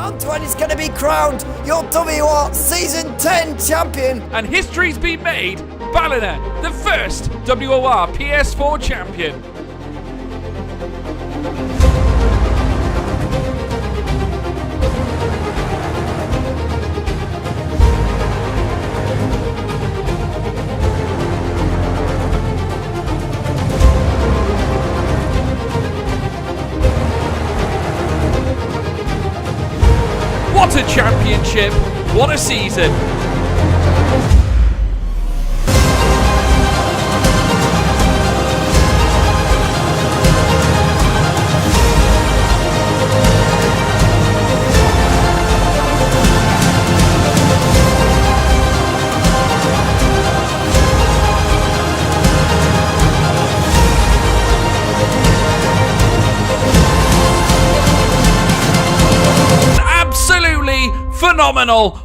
Antoine is going to be crowned your WOR Season 10 champion. And history's been made. Ballina, the first WOR PS4 champion. What a championship! What a season! Phenomenal!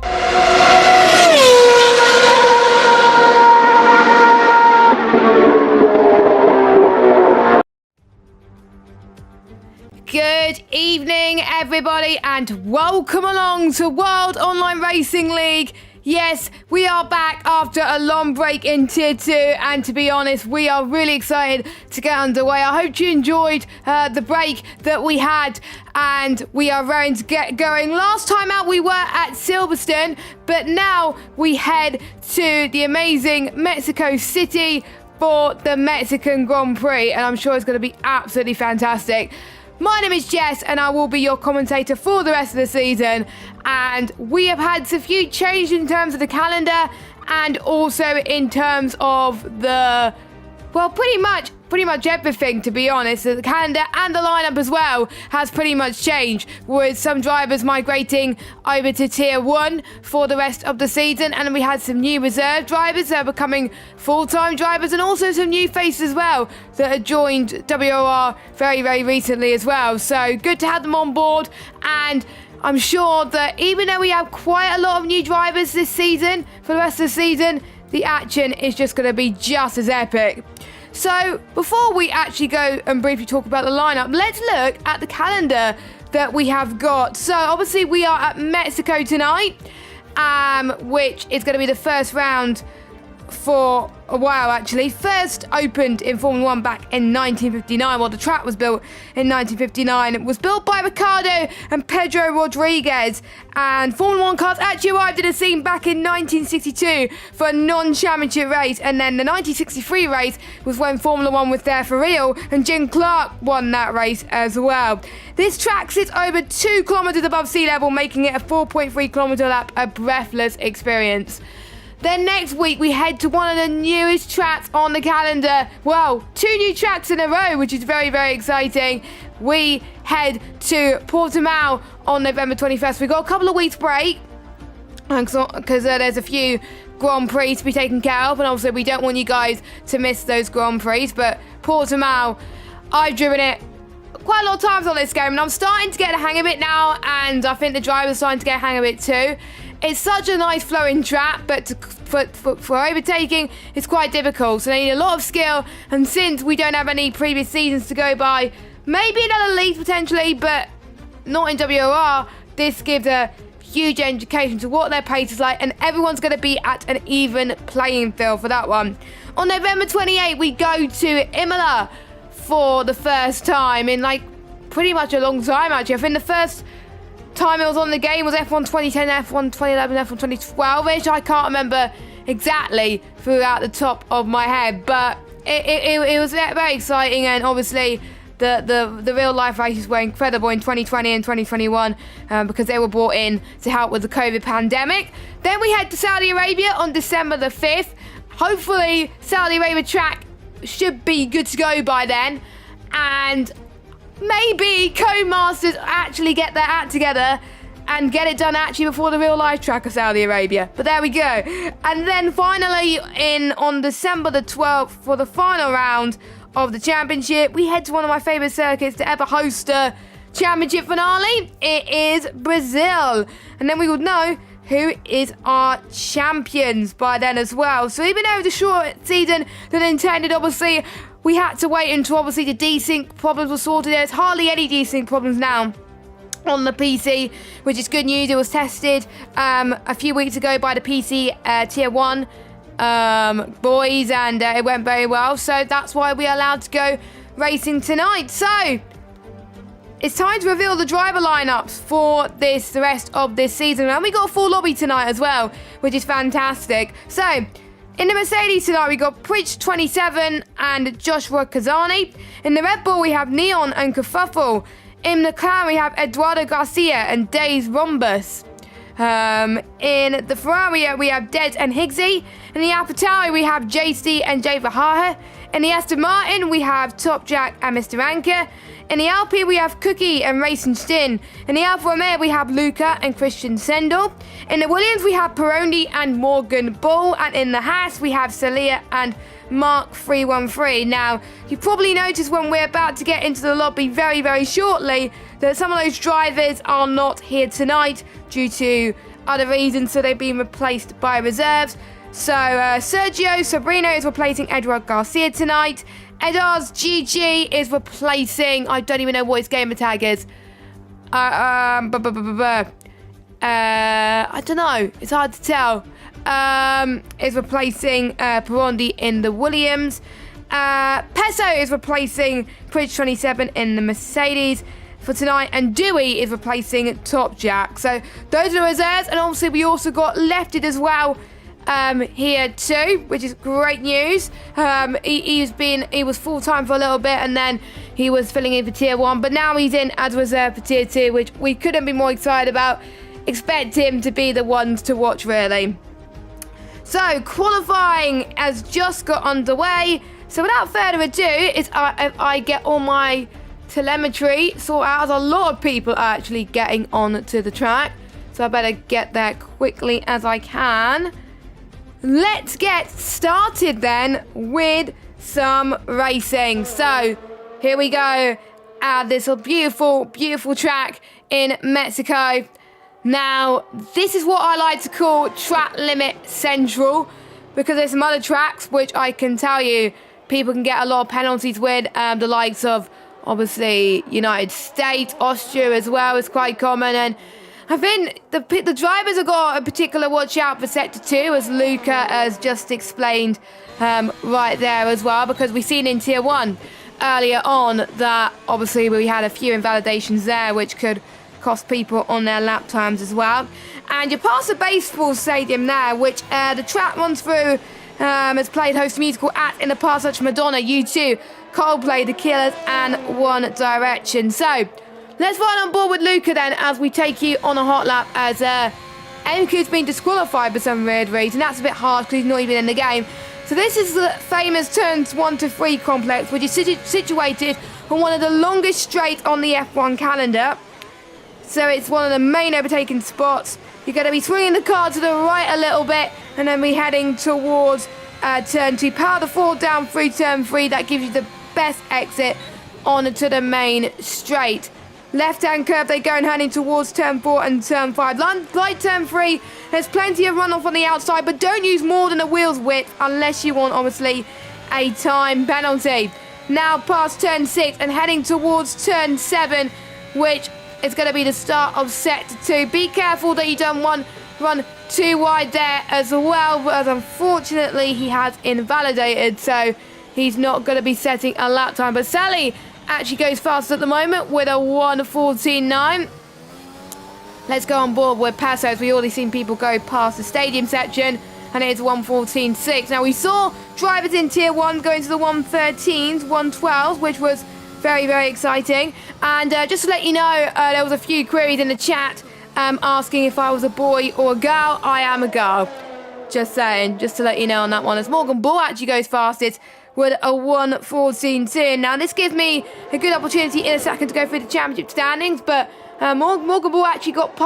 Good evening, everybody, and welcome along to World Online Racing League. Yes, we are back after a long break in Tier 2, and to be honest, we are really excited to get underway. I hope you enjoyed the break that we had, and we are ready to get going. Last time out, we were at Silverstone, but now we head to the amazing Mexico City for the Mexican Grand Prix, and I'm sure it's going to be absolutely fantastic. My name is Jess, and I will be your commentator for the rest of the season. And we have had a few changes in terms of the calendar and also in terms of the, well, pretty much everything, to be honest. The calendar and the lineup as well has pretty much changed, with some drivers migrating over to Tier 1 for the rest of the season, and we had some new reserve drivers that are becoming full-time drivers, and also some new faces as well that have joined WOR very, very recently as well. So good to have them on board, and I'm sure that even though we have quite a lot of new drivers this season, for the rest of the season, the action is just going to be just as epic. So, before we actually go and briefly talk about the lineup, let's look at the calendar that we have got. So, obviously, we are at Mexico tonight, which is going to be the first round for a while, actually. First opened in Formula 1 back in 1959. Well, the track was built in 1959. It was built by Ricardo and Pedro Rodriguez. And Formula 1 cars actually arrived in the scene back in 1962 for a non-championship race. And then the 1963 race was when Formula 1 was there for real. And Jim Clark won that race as well. This track sits over 2 kilometers above sea level, making it a 4.3 kilometer lap, a breathless experience. Then next week, we head to one of the newest tracks on the calendar. Well, 2 new tracks in a row, which is very, very exciting. We head to Portimao on November 21st. We've got a couple of weeks break because there's a few Grand Prix to be taken care of, and obviously we don't want you guys to miss those Grand Prix. But Portimao, I've driven it quite a lot of times on this game, and I'm starting to get the hang of it now, and I think the driver's starting to get the hang of it too. It's such a nice flowing track, but for overtaking, it's quite difficult. So they need a lot of skill, and since we don't have any previous seasons to go by, maybe another league potentially, but not in WOR, this gives a huge indication to what their pace is like, and everyone's going to be at an even playing field for that one. On November 28th, we go to Imola for the first time in pretty much a long time, actually. I think the first time it was on the game was F1 2010, F1 2011, F1 2012, which I can't remember exactly throughout the top of my head, but it was very exciting, and obviously the real life races were incredible in 2020 and 2021 because they were brought in to help with the COVID pandemic. Then we head to Saudi Arabia on December the 5th. Hopefully Saudi Arabia track should be good to go by then, and maybe Codemasters actually get their act together and get it done actually before the real life track of Saudi Arabia. But there we go. And then finally, on December the 12th, for the final round of the championship, we head to one of my favourite circuits to ever host a championship finale. It is Brazil. And then we would know who is our champions by then as well. So even though the short season than intended, obviously, we had to wait until obviously the desync problems were sorted. There's hardly any desync problems now on the PC, which is good news. It was tested a few weeks ago by the PC Tier 1 boys, and it went very well. So that's why we are allowed to go racing tonight. So it's time to reveal the driver lineups for the rest of this season. And we got a full lobby tonight as well, which is fantastic. So in the Mercedes tonight, we got Prix 27 and Joshua Kazani. In the Red Bull, we have Neon and Kerfuffle. In the McLaren, we have Eduardo Garcia and Days Rhombus. In the Ferrari, we have Dead and Higgsy. In the AlphaTauri, we have JC and Jay Vahaha. In the Aston Martin, we have Top Jack and Mr. Anker. In the Alpine, we have Cookie and Racing Stin. In the Alfa Romeo, we have Luca and Christian Sendel. In the Williams, we have Peroni and Morgan Bull. And in the Haas, we have Celia and Mark 313. Now, you probably noticed when we're about to get into the lobby very, very shortly that some of those drivers are not here tonight due to other reasons, so they've been replaced by reserves. So Sergio Sobrino is replacing Edward Garcia tonight. Edar's GG is replacing, I don't even know what his gamer tag is. I don't know, it's hard to tell. Is replacing Perondi in the Williams. Peso is replacing Prix 27 in the Mercedes for tonight, and Dewey is replacing Top Jack. So those are the reserves, and obviously we also got Lefted as well here too, which is great news. He was full-time for a little bit, and then he was filling in for Tier 1, but now he's in as reserve for Tier 2, which we couldn't be more excited about. Expect him to be the ones to watch, really. So qualifying has just got underway, so without further ado, if I get all my telemetry sorted out. There's a lot of people actually getting on to the track, so I better get there quickly as I can. Let's get started then with some racing. So here we go at this beautiful, beautiful track in Mexico. Now, this is what I like to call track limit central, because there's some other tracks which I can tell you people can get a lot of penalties with, the likes of obviously United States, Austria as well is quite common, and I think the drivers have got a particular watch out for Sector 2, as Luca has just explained right there as well, because we've seen in Tier 1 earlier on that obviously we had a few invalidations there which could cost people on their lap times as well. And you pass the baseball stadium there, which the track runs through, has played host musical acts in the past such as Madonna, U2, Coldplay, The Killers and One Direction. So let's ride on board with Luca then as we take you on a hot lap, as MQ's been disqualified for some weird reason. That's a bit hard because he's not even in the game. So this is the famous turns 1 to 3 complex, which is situated on one of the longest straights on the F1 calendar. So it's one of the main overtaking spots. You're going to be swinging the car to the right a little bit, and then be heading towards turn 2. Power the 4 down through turn 3. That gives you the best exit onto the main straight. Left-hand curve, they go and heading towards turn 4 and turn 5. Light turn 3, there's plenty of runoff on the outside, but don't use more than a wheel's width unless you want, obviously, a time penalty. Now past turn 6 and heading towards turn 7, which is going to be the start of Sector 2. Be careful that you don't want run too wide there as well, but unfortunately he has invalidated, so he's not going to be setting a lap time. But Sally actually goes fast at the moment with a 1:14.9. Let's go on board with Paso, as we already seen people go past the stadium section, and it is 1:14.6. Now we saw drivers in Tier 1 going to the 1:13s, 1:12s, which was very, very exciting. And just to let you know, there was a few queries in the chat asking if I was a boy or a girl. I am a girl. Just saying, just to let you know on that one. As Morgan Bull actually goes fastest with a 1:14.2. Now this gives me a good opportunity in a second to go through the championship standings, but Morgan Bull actually got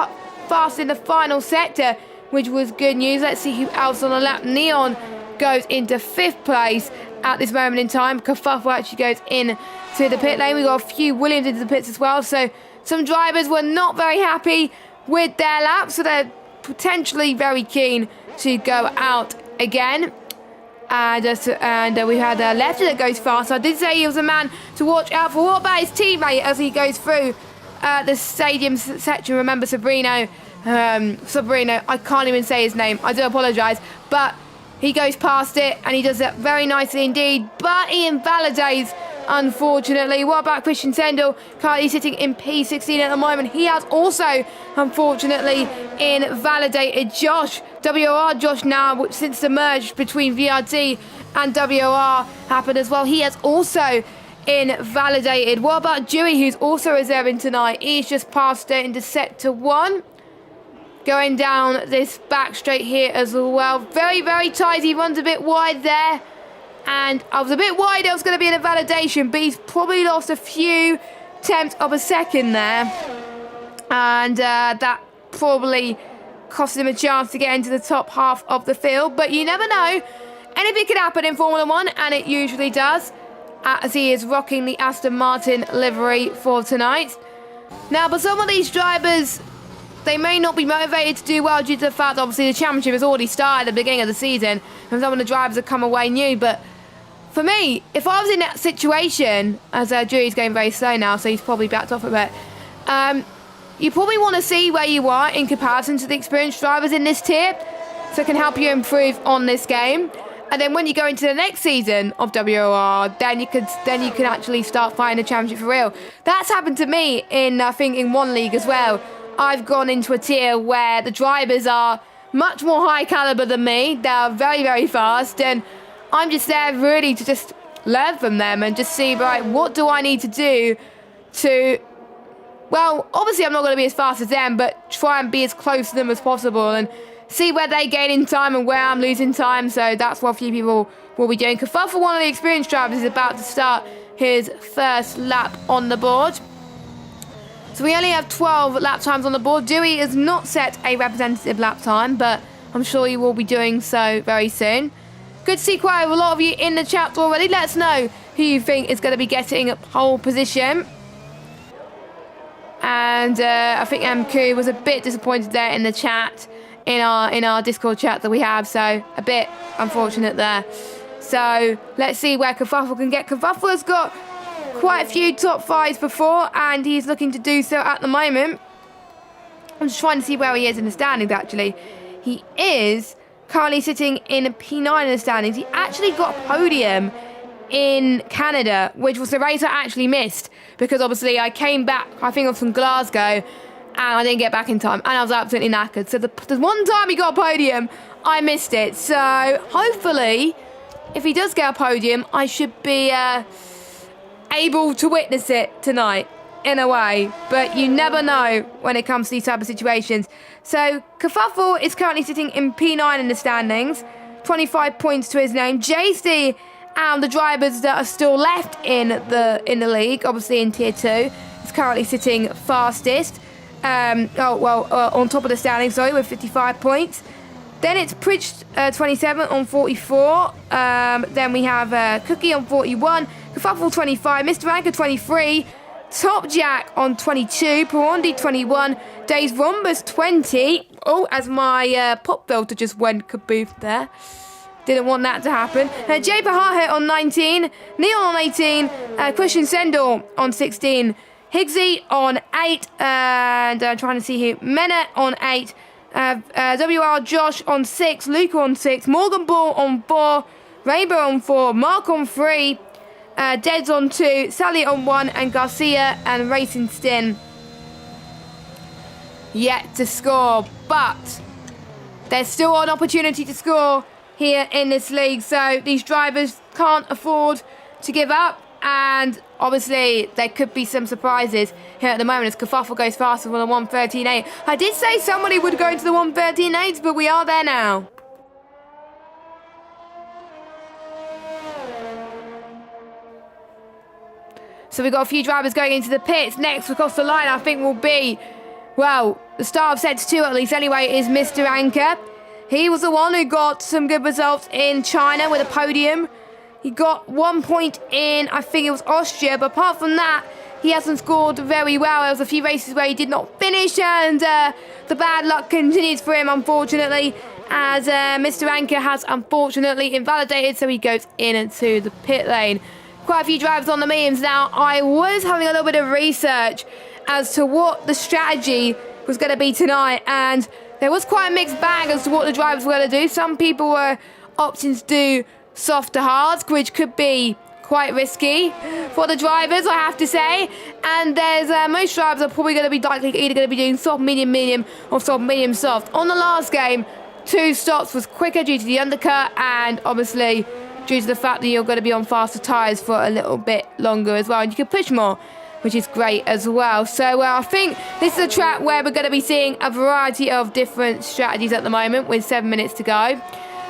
fast in the final sector, which was good news. Let's see who else on the lap. Neon goes into 5th place at this moment in time. Kerfuffle actually goes in to the pit lane. We got a few Williams into the pits as well, so some drivers were not very happy with their lap, so they're potentially very keen to go out again. And we had a Lefty that goes fast. So I did say he was a man to watch out for. What about his teammate as he goes through the stadium section. Remember Sabrino, I can't even say his name. I do apologise. But he goes past it and he does that very nicely indeed. But he invalidates, unfortunately. What about Christian Sendel? Currently sitting in P16 at the moment. He has also, unfortunately, invalidated WOR Josh now, since the merge between VRT and WOR happened as well. He has also invalidated. What about Dewey, who's also reserving tonight? He's just passed it into sector 1. Going down this back straight here as well. Very, very tight. He runs a bit wide there. And I was a bit worried it was going to be an invalidation, but he's probably lost a few tenths of a second there. And that probably cost him a chance to get into the top half of the field. But you never know. Anything could happen in Formula 1, and it usually does, as he is rocking the Aston Martin livery for tonight. Now, but some of these drivers, they may not be motivated to do well due to the fact that obviously the championship has already started at the beginning of the season, and some of the drivers have come away new. But for me, if I was in that situation, as Drew's going very slow now, so he's probably backed off a bit, you probably want to see where you are in comparison to the experienced drivers in this tier, so it can help you improve on this game. And then when you go into the next season of WOR, then you can actually start fighting the championship for real. That's happened to me in, I think, in one league as well. I've gone into a tier where the drivers are much more high caliber than me. They're very, very fast, and I'm just there really to just learn from them and just see, right, what do I need to do to, well, obviously I'm not going to be as fast as them, but try and be as close to them as possible and see where they gain in time and where I'm losing time. So that's what a few people will be doing. Kafuffle, one of the experienced drivers, is about to start his first lap on the board. So we only have 12 lap times on the board. Dewey has not set a representative lap time, but I'm sure he will be doing so very soon. Good to see quite a lot of you in the chat already. Let us know who you think is going to be getting pole position. And I think MQ was a bit disappointed there in the chat, in our Discord chat that we have, so a bit unfortunate there. So let's see where Kafuffle can get. Kafuffle has got quite a few top 5s before, and he's looking to do so at the moment. I'm just trying to see where he is in the standings, actually. He is currently sitting in P9 in the standings. He actually got a podium in Canada, which was the race I actually missed, because obviously I came back, I think, from Glasgow, and I didn't get back in time, and I was absolutely knackered. So the one time he got a podium, I missed it. So hopefully, if he does get a podium, I should be able to witness it tonight, in a way. But you never know when it comes to these type of situations. So Kafuffle is currently sitting in P9 in the standings, 25 points to his name. JC and the drivers that are still left in the league, obviously in tier 2, is currently sitting fastest. On top of the standings, sorry, with 55 points. Then it's Prix 27 on 44. Then we have Cookie on 41. Kafuffle 25. Mr. Anchor 23. Top Jack on 22. Parondi 21. Days Rombus 20. Oh, as my pop filter just went kaboof there. Didn't want that to happen. Jay Pahahe on 19. Neil on 18. Christian Sendel on 16. Higgsy on 8, and trying to see here, Mena on 8, WR Josh on 6, Luca on 6, Morgan Ball on 4, Rainbow on 4, Mark on 3, Deads on 2, Sally on 1, and Garcia and Racing Stin yet to score. But there's still an opportunity to score here in this league, so these drivers can't afford to give up. And obviously, there could be some surprises here at the moment as Kafuffle goes faster than the 1:13.8. I did say somebody would go into the 1:13.8s, but we are there now. So we've got a few drivers going into the pits. Next across the line, I think, will be, well, the star of sets 2 at least anyway, is Mr. Anchor. He was the one who got some good results in China with a podium. He got 1 point in, I think it was Austria, but apart from that, he hasn't scored very well. There was a few races where he did not finish, and the bad luck continues for him, unfortunately, as Mr. Anchor has unfortunately invalidated, so he goes into the pit lane. Quite a few drivers on the memes now. I was having a little bit of research, as to what the strategy was going to be tonight, and there was quite a mixed bag as to what the drivers were going to do. Some people were opting to do soft to hard, which could be quite risky for the drivers, I have to say. And there's most drivers are probably going to be likely either going to be doing soft, medium, medium, or soft, medium, soft. On the last game, 2 stops was quicker due to the undercut, and obviously due to the fact that you're going to be on faster tyres for a little bit longer as well, and you can push more, which is great as well. So I think this is a track where we're going to be seeing a variety of different strategies at the moment with 7 minutes to go.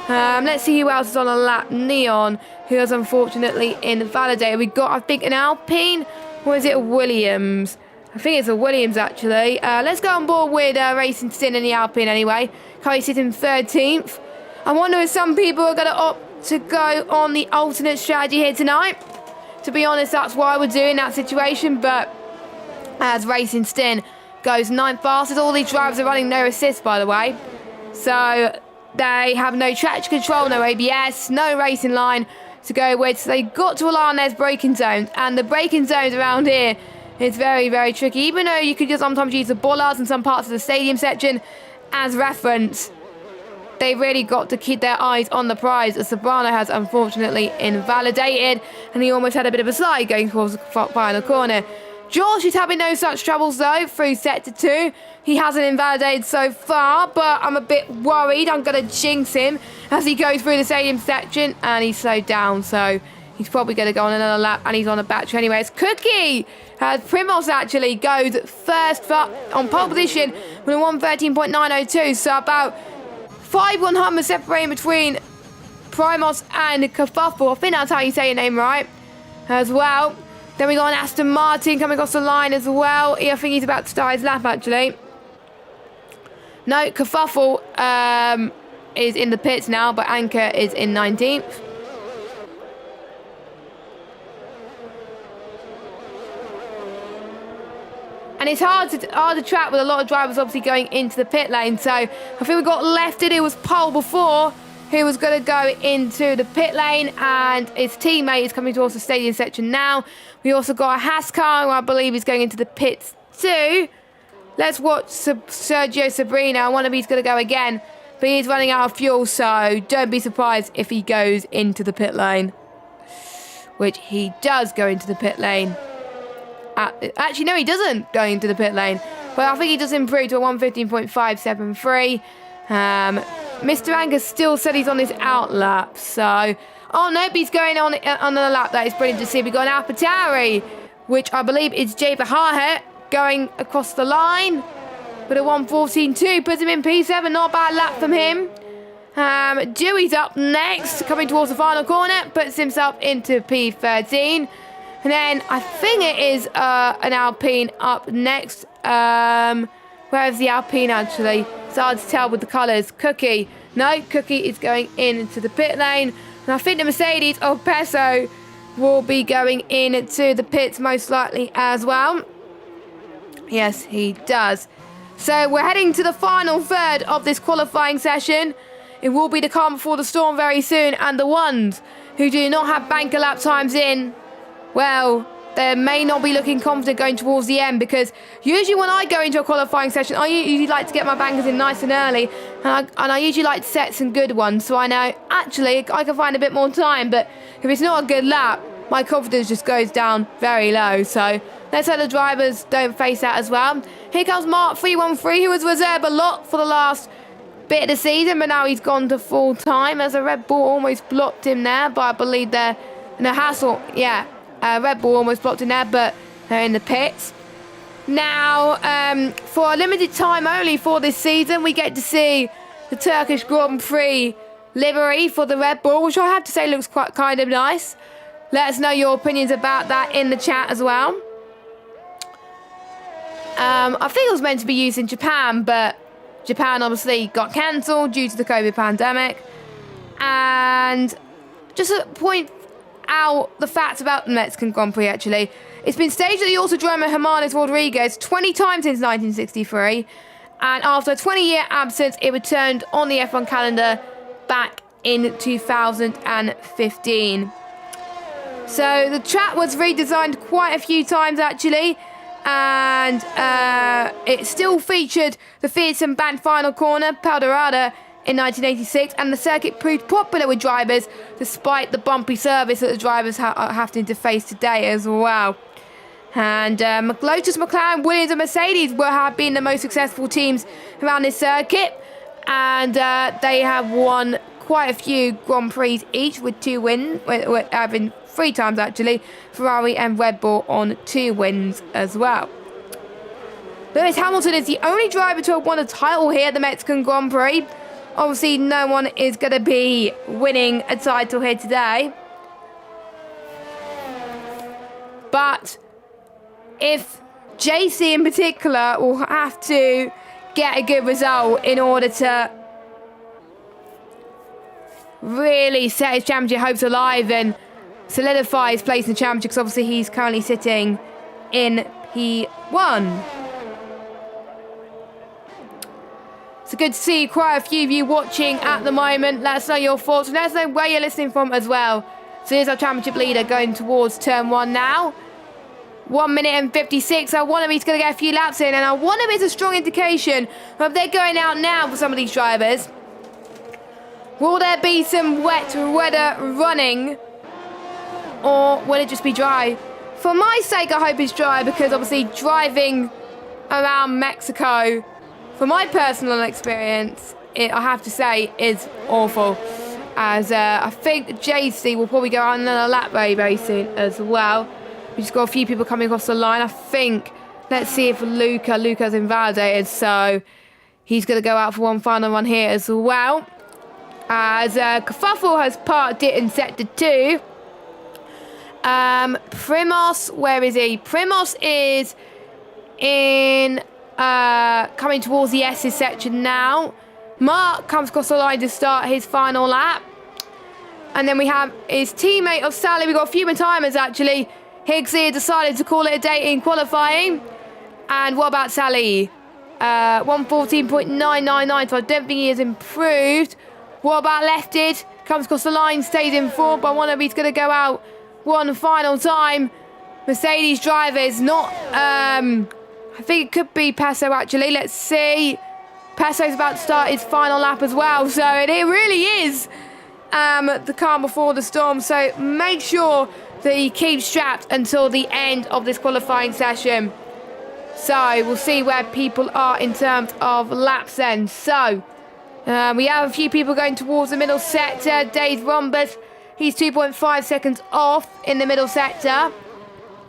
Let's see who else is on a lap. Neon, who is unfortunately invalidated. We got, I think, an Alpine, or is it a Williams? I think it's a Williams, actually. Let's go on board with Racing Sin in the Alpine anyway. Currently sitting 13th. I wonder if some people are going to opt to go on the alternate strategy here tonight. To be honest, that's what I would do in that situation, but as Racing Stin goes 9th fastest, all these drivers are running no assist, by the way. So they have no traction control, no ABS, no racing line to go with, so they've got to rely on their braking zones, and the braking zones around here is very, very tricky. Even though you could just sometimes use the bollards in some parts of the stadium section as reference, they really got to keep their eyes on the prize, as Sobrano has unfortunately invalidated, and he almost had a bit of a slide going towards the final corner. Josh is having no such troubles though through sector 2. He hasn't invalidated so far, but I'm a bit worried. I'm going to jinx him as he goes through the stadium section, and he's slowed down, so he's probably going to go on another lap, and he's on a battery anyway. It's Cookie! Primos actually goes first on pole position with a 113.902, so about 5 100 separating between Primos and Kerfuffle. I think that's how you say your name right, as well. Then we got an Aston Martin coming across the line as well. I think he's about to start his lap, actually. No, Kerfuffle is in the pits now, but Anchor is in 19th. And it's hard to track with a lot of drivers obviously going into the pit lane. So I think we got Lefted, who was pole before, who was going to go into the pit lane, and his teammate is coming towards the stadium section now. We also got a Haas car, who I believe is going into the pits too. Let's watch Sergio Sabrina. I wonder if he's going to go again, but he's running out of fuel, so don't be surprised if he goes into the pit lane. Which he does go into the pit lane. Actually, no, he doesn't go into the pit lane. But I think he does improve to a 115.573. Mr. Angus still said he's on his out lap, so... Oh, nope, he's going on the lap. That is brilliant to see. We've got an AlphaTauri, which I believe is Jay Bahahet, going across the line with a 114.2. Puts him in P7. Not a bad lap from him. Dewey's up next, coming towards the final corner. Puts himself into P13. And then I think it is an Alpine up next. Where is the Alpine, actually? It's hard to tell with the colours. Cookie. No, Cookie is going into the pit lane. And I think the Mercedes of Peso will be going into the pits most likely as well. Yes, he does. So we're heading to the final third of this qualifying session. It will be the calm before the storm very soon. And the ones who do not have banker lap times in, well, they may not be looking confident going towards the end, because usually when I go into a qualifying session, I usually like to get my bankers in nice and early, and I usually like to set some good ones, so I know actually I can find a bit more time. But if it's not a good lap, my confidence just goes down very low. So let's hope the drivers don't face that as well. Here comes Mark 313, who was reserved a lot for the last bit of the season, but now he's gone to full time, as a Red Bull almost blocked him there, but I believe they're in a hassle. Yeah. Red Bull almost blocked in there, but they're in the pits. Now, for a limited time only for this season, we get to see the Turkish Grand Prix livery for the Red Bull, which I have to say looks quite kind of nice. Let us know your opinions about that in the chat as well. I think it was meant to be used in Japan, but Japan obviously got cancelled due to the COVID pandemic. And just a point out the facts about the Mexican Grand Prix, actually. It's been staged at the Autodromo Hermanos Rodriguez 20 times since 1963, and after a 20-year absence, it returned on the F1 calendar back in 2015. So the track was redesigned quite a few times, actually, And it still featured the fearsome band Final Corner, Powderada, in 1986, and the circuit proved popular with drivers despite the bumpy service that the drivers are having to face today as well. And Lotus, McLaren, Williams and Mercedes have been the most successful teams around this circuit, and they have won quite a few Grand Prix each with 2 wins, having 3 times actually, Ferrari and Red Bull on 2 wins as well. Lewis Hamilton is the only driver to have won a title here at the Mexican Grand Prix. Obviously, no one is going to be winning a title here today. But if JC in particular will have to get a good result in order to really set his championship hopes alive and solidify his place in the championship, because obviously he's currently sitting in P1. It's good to see quite a few of you watching at the moment. Let us know your thoughts and let us know where you're listening from as well. So here's our championship leader going towards turn 1 now. 1 minute and 56. I want him, he's going to get a few laps in, and I want him is a strong indication of they're going out now for some of these drivers. Will there be some wet weather running, or will it just be dry? For my sake, I hope it's dry, because obviously driving around Mexico, for my personal experience, I have to say, is awful. As I think JC will probably go on another lap very soon as well. We just got a few people coming across the line. I think, let's see if Luca's invalidated, so he's going to go out for one final run here as well. As Kerfuffle has parked it in sector 2. Primos, where is he? Primos is in coming towards the S's section now. Mark comes across the line to start his final lap. And then we have his teammate of Sally. We've got a few more timers actually. Higgsley decided to call it a day in qualifying. And what about Sally? 114.999, so I don't think he has improved. What about Lefted? Comes across the line, stays in 4th, but one of these going to go out one final time. Mercedes drivers not... I think it could be Passo actually. Let's see. Passo's about to start his final lap as well. So it really is the calm before the storm. So make sure that he keeps strapped until the end of this qualifying session. So we'll see where people are in terms of laps then. So we have a few people going towards the middle sector. Dave Rombus, he's 2.5 seconds off in the middle sector.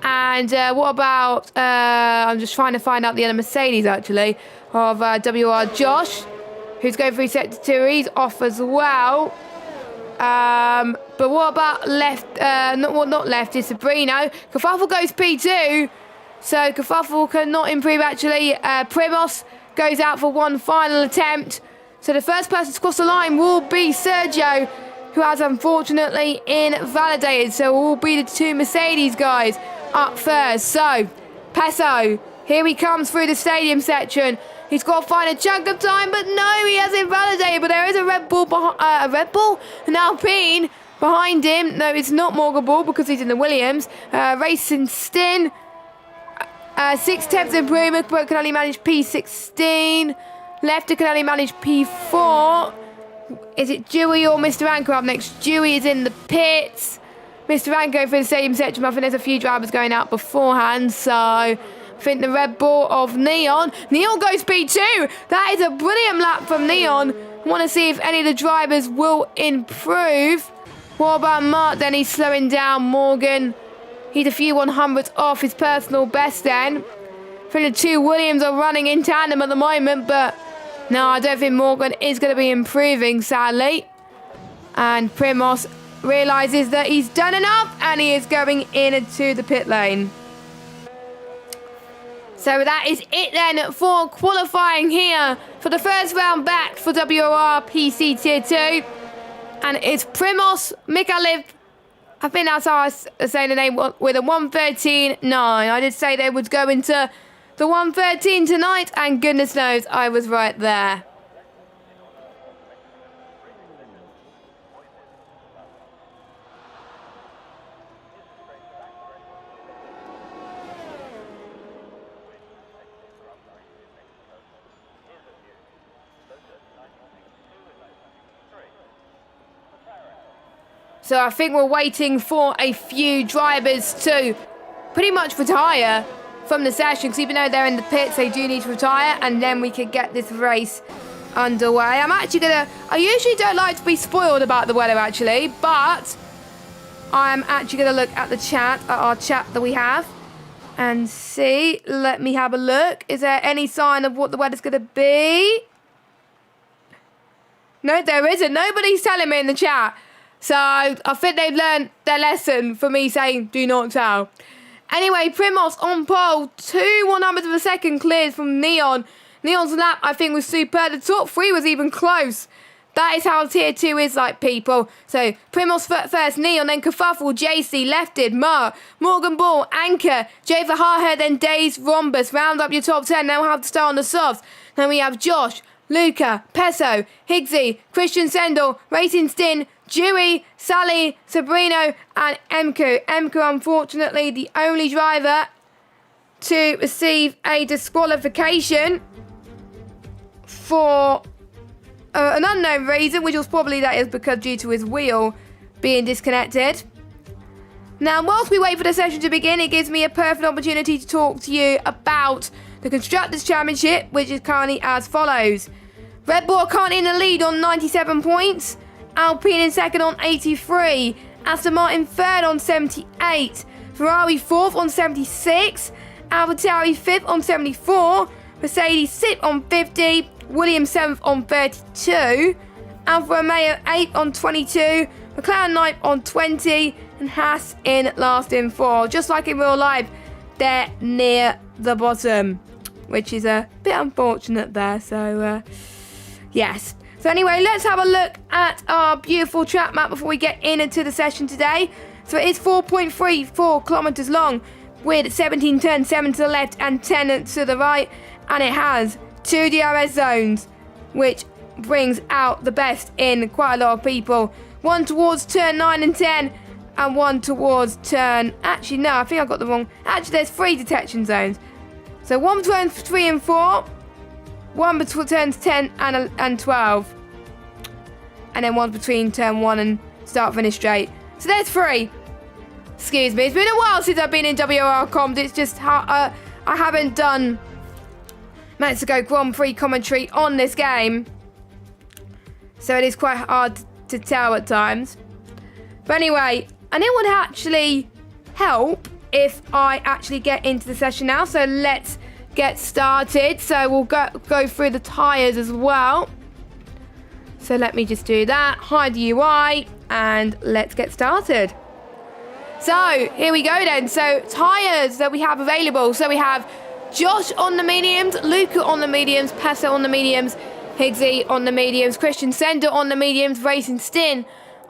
And what about, I'm just trying to find out the other Mercedes actually, of WR Josh, who's going through sector 2, he's off as well. But what about not left, is Sabrino. Kerfuffle goes P2, so Kerfuffle cannot improve actually. Primos goes out for one final attempt. So the first person to cross the line will be Sergio, who has unfortunately invalidated. So it will be the 2 Mercedes guys up first. So Passo, here he comes through the stadium section. He's got to find a chunk of time, but no, he has invalidated. But there is a Red Bull, an Alpine behind him. No, it's not Morgan Ball because he's in the Williams. Racing Stin, 6 tenths improvement, but can only manage P16. Lefter can only manage P4. Is it Dewey or Mr. Anchor up next? Dewey is in the pits. Mr. Anchor for the stadium section. I think there's a few drivers going out beforehand, so I think the Red Bull of Neon. Neon goes P2. That is a brilliant lap from Neon. I want to see if any of the drivers will improve. What about Mark then? He's slowing down. Morgan, he's a few 100s off his personal best then. I think the 2 Williams are running in tandem at the moment, but no, I don't think Morgan is going to be improving, sadly. And Primos realises that he's done enough and he is going into the pit lane. So that is it then for qualifying here for the first round back for WOR PC Tier 2. And it's Primos Mikhailov, I think that's how I say the name, with a 113.9. I did say they would go into the 113 tonight, and goodness knows I was right there. So I think we're waiting for a few drivers to pretty much retire from the session, because even though they're in the pits, they do need to retire, and then we could get this race underway. I usually don't like to be spoiled about the weather, actually, but I'm actually going to look at the chat, at our chat that we have, and see. Let me have a look. Is there any sign of what the weather's going to be? No, there isn't. Nobody's telling me in the chat. So I think they've learned their lesson for me saying, do not tell. Anyway, Primos on pole, 2/100th of a second cleared from Neon. Neon's lap, I think, was superb. The top three was even close. That is how tier 2 is like, people. So, Primos first, Neon, then Kerfuffle, JC, Lefted, Mar, Morgan Ball, Anchor, Jay Verhaar, then Days, Rhombus. Round up your top 10. Then we'll have to start on the softs. Then we have Josh, Luca, Peso, Higgsy, Christian Sendel, Racing Stin, Dewey, Sally, Sabrino, and Emku. Emku, unfortunately, the only driver to receive a disqualification for an unknown reason, which was probably that is because due to his wheel being disconnected. Now, whilst we wait for the session to begin, it gives me a perfect opportunity to talk to you about the Constructors' Championship, which is currently as follows. Red Bull are currently in the lead on 97 points. Alpine in second on 83. Aston Martin third on 78. Ferrari fourth on 76. AlphaTauri fifth on 74. Mercedes sixth on 50. Williams 7th on 32. Alfa Romeo 8th on 22. McLaren 9th on 20. And Haas in last in 4. Just like in real life, they're near the bottom, which is a bit unfortunate there. So, yes. So anyway, let's have a look at our beautiful track map before we get into the session today. So it is 4.34 kilometers long with 17 turns, 7 to the left and 10 to the right. And it has 2 DRS zones, which brings out the best in quite a lot of people. One towards turn 9 and 10 and one towards turn... Actually, no, I think I got the wrong... Actually, there's 3 detection zones. So one between 3 and 4. One between turns 10 and 12. And then one between turn 1 and start finish straight. So there's 3. Excuse me. It's been a while since I've been in WOR comms. It's just how I haven't done Mexico Grand Prix commentary on this game. So it is quite hard to tell at times. But anyway, and it would actually help if I actually get into the session now. So let's get started. So we'll go through the tyres as well. So let me just do that. Hide the UI and let's get started. So here we go then. So tyres that we have available. So we have Josh on the mediums, Luca on the mediums, Peso on the mediums, Higgsy on the mediums, Christian Sender on the mediums, Racing Stin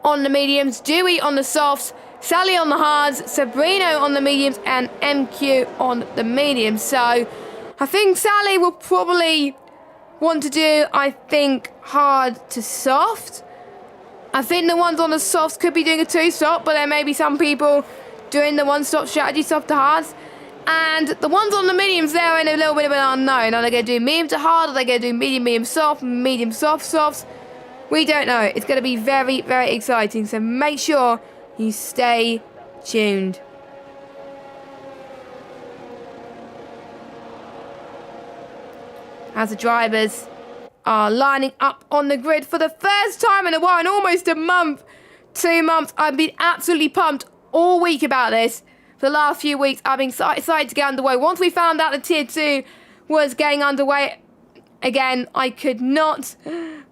on the mediums, Dewey on the softs, Sally on the hards, Sabrino on the mediums, and MQ on the mediums. So I think Sally will probably want to do, hard to soft. I think the ones on the softs could be doing a 2-stop, but there may be some people doing the 1-stop strategy, soft to hards. And the ones on the mediums, they're in a little bit of an unknown. Are they going to do medium to hard? Are they going to do medium soft, medium soft softs? We don't know. It's going to be very, very exciting. So make sure you stay tuned. As the drivers are lining up on the grid for the first time in a while, in almost a month, 2 months. I've been absolutely pumped all week about this. For the last few weeks, I've been so excited to get underway. Once we found out that Tier 2 was getting underway again, I could not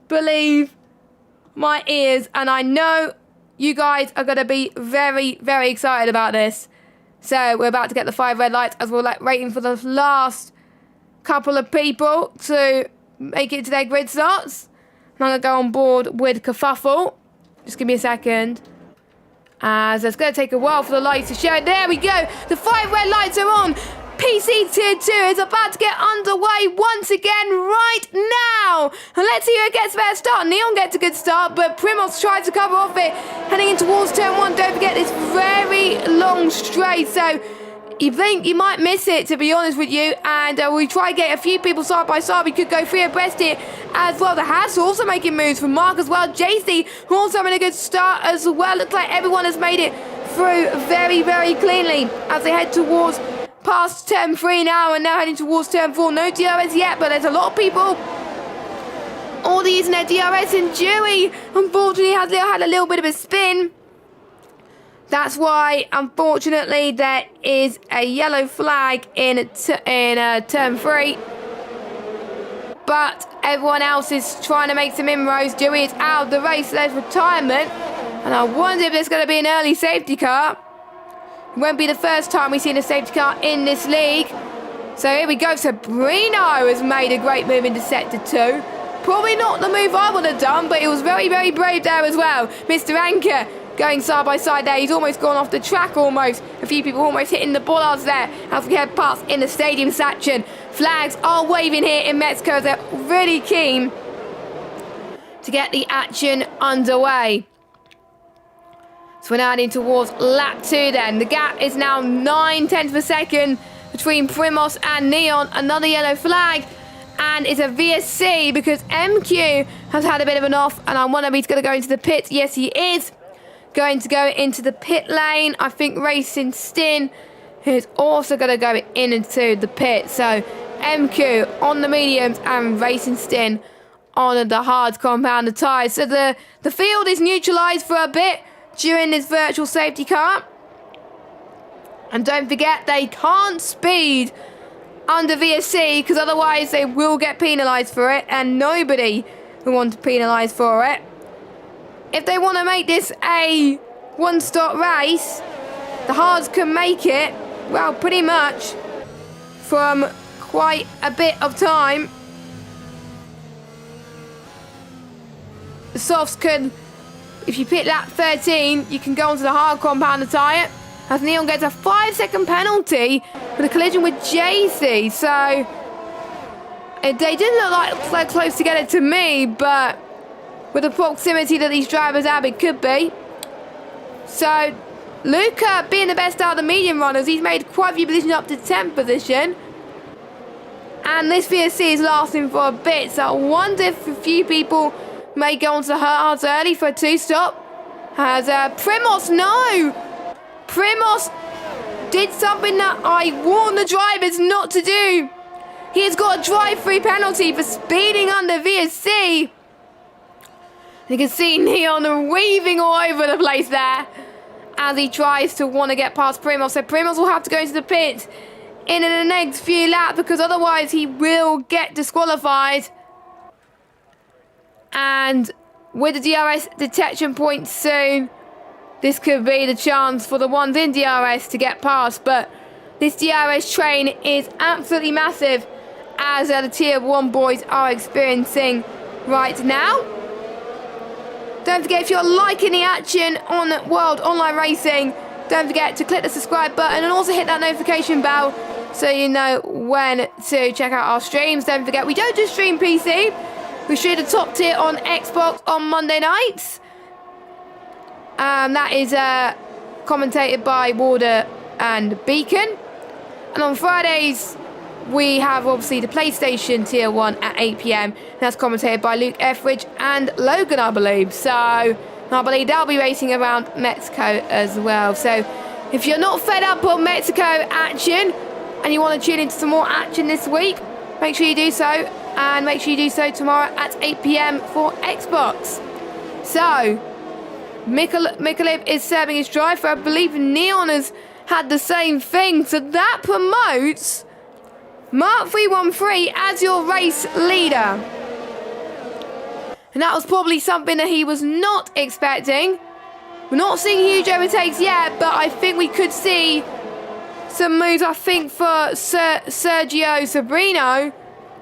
believe my ears. And I know you guys are going to be very, very excited about this. So we're about to get the 5 red lights as we're waiting for the last couple of people to make it to their grid starts. I'm going to go on board with Kerfuffle. Just give me a second. As it's going to take a while for the lights to show. There we go. The 5 red lights are on. PC Tier 2 is about to get underway once again right now. And let's see who gets a better start. Neon gets a good start, but Primos tries to cover off it. Heading in towards turn 1. Don't forget this very long straight. So You think you might miss it, to be honest with you, and we try to get a few people side by side. We could go 3 abreast here as well. The Hass also making moves from Mark as well. JC also having a good start as well. Looks like everyone has made it through very, very cleanly as they head towards past turn 3 now, and now heading towards turn 4. No DRS yet, but there's a lot of people all using their DRS, and Dewey unfortunately has had a little bit of a spin. That's why, unfortunately, there is a yellow flag in turn 3. But everyone else is trying to make some inroads. Dewey is out of the race, so there's retirement. And I wonder if there's going to be an early safety car. It won't be the first time we've seen a safety car in this league. So here we go. Sabrino has made a great move into sector 2. Probably not the move I would have done, but it was very, very brave there as well. Mr. Anchor going side by side there. He's almost gone off the track almost. A few people almost hitting the bollards there as we head past in the stadium section. Flags are waving here in Mexico. They're really keen to get the action underway. So we're now heading towards lap 2 then. The gap is now 9/10 of a second between Primos and Neon. Another yellow flag. And it's a VSC because MQ has had a bit of an off. And I wonder if he's going to go into the pit. Yes, he is going to go into the pit lane. I think Racing Stin is also going to go into the pit. So MQ on the mediums and Racing Stin on the hard compound tyres. So the field is neutralised for a bit during this virtual safety car. And don't forget, they can't speed under VSC because otherwise they will get penalised for it, and nobody will want to penalise for it. If they want to make this a one-stop race, the hards can make it, well, pretty much from quite a bit of time. The softs can, if you pick lap 13, you can go onto the hard compound tyre, as Neon gets a 5-second penalty for the collision with JC. So they didn't look like so close together to me, but with the proximity that these drivers have, it could be. So Luca being the best out of the medium runners, he's made quite a few positions up to 10th position. And this VSC is lasting for a bit, so I wonder if a few people may go onto the hards early for a 2-stop. Has Primos, no! Primos did something that I warned the drivers not to do. He has got a drive-through penalty for speeding under VSC. You can see Neon weaving all over the place there as he tries to want to get past Primos. So Primos will have to go into the pit in the next few laps because otherwise he will get disqualified. And with the DRS detection points soon, this could be the chance for the ones in DRS to get past. But this DRS train is absolutely massive, as the Tier 1 boys are experiencing right now. Don't forget, if you're liking the action on World Online Racing, don't forget to click the subscribe button and also hit that notification bell so you know when to check out our streams. Don't forget, we don't just stream PC. We stream the top tier on Xbox on Monday nights. That is commentated by Warder and Beacon. And on Fridays, we have obviously the PlayStation Tier 1 at 8 PM. That's commentated by Luke Etheridge and Logan, I believe. So I believe they'll be racing around Mexico as well. So if you're not fed up on Mexico action and you want to tune into some more action this week, make sure you do so. And make sure you do so tomorrow at 8 PM for Xbox. So Mikalev is serving his drive for, I believe Neon has had the same thing. So that promotes Mark 313 as your race leader. And that was probably something that he was not expecting. We're not seeing huge overtakes yet, but I think we could see some moves, I think, for Sergio Sabrino.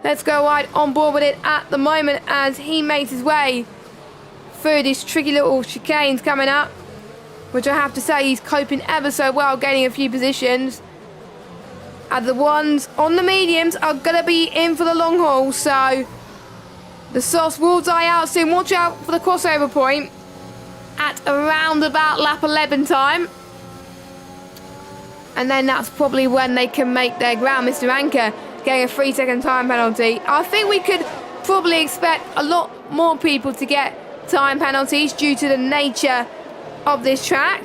Let's go wide on board with it at the moment as he makes his way through these tricky little chicanes coming up, which I have to say he's coping ever so well, gaining a few positions. And the ones on the mediums are going to be in for the long haul, so the sauce will die out soon. Watch out for the crossover point at around about lap 11 time. And then that's probably when they can make their ground. Mr. Anker getting a 3-second time penalty. I think we could probably expect a lot more people to get time penalties due to the nature of this track.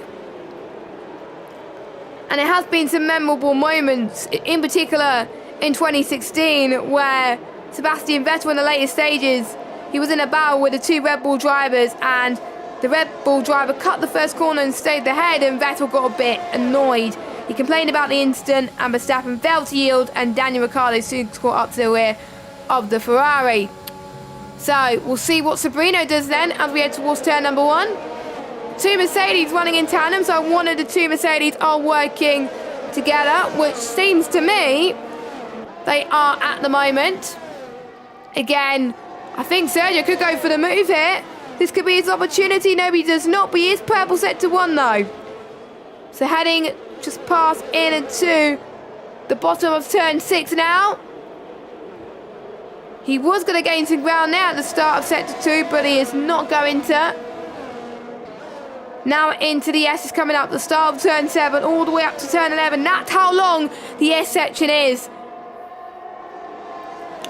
And it has been some memorable moments, in particular in 2016, where Sebastian Vettel in the later stages, he was in a battle with the two Red Bull drivers, and the Red Bull driver cut the first corner and stayed ahead, and Vettel got a bit annoyed. He complained about the incident, and Verstappen failed to yield, and Daniel Ricciardo soon caught up to the rear of the Ferrari. So we'll see what Sabrino does then as we head towards turn number 1. Two Mercedes running in tandem, so one of the two Mercedes are working together, which seems to me they are at the moment. Again, I think Sergio could go for the move here. This could be his opportunity. No, he does not, but he is purple set to 1 though. So heading just past in into the bottom of turn 6 now. He was going to gain some ground there at the start of sector 2, but he is not going to. Now into the S is coming up, the start of turn 7 all the way up to turn 11. That's how long the S section is.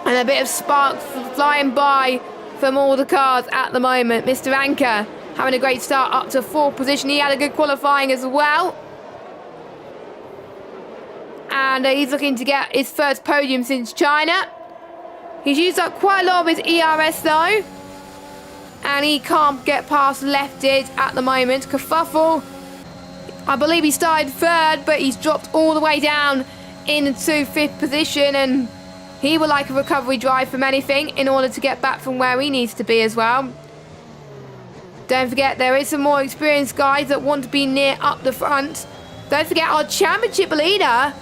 And a bit of spark flying by from all the cars at the moment. Mr. Anker having a great start up to 4th position. He had a good qualifying as well. And he's looking to get his first podium since China. He's used up quite a lot of his ERS though. And he can't get past lefted at the moment. Kerfuffle, I believe he started 3rd, but he's dropped all the way down into 5th position, and he would like a recovery drive from anything in order to get back from where he needs to be as well. Don't forget, there is some more experienced guys that want to be near up the front. Don't forget, our championship leader,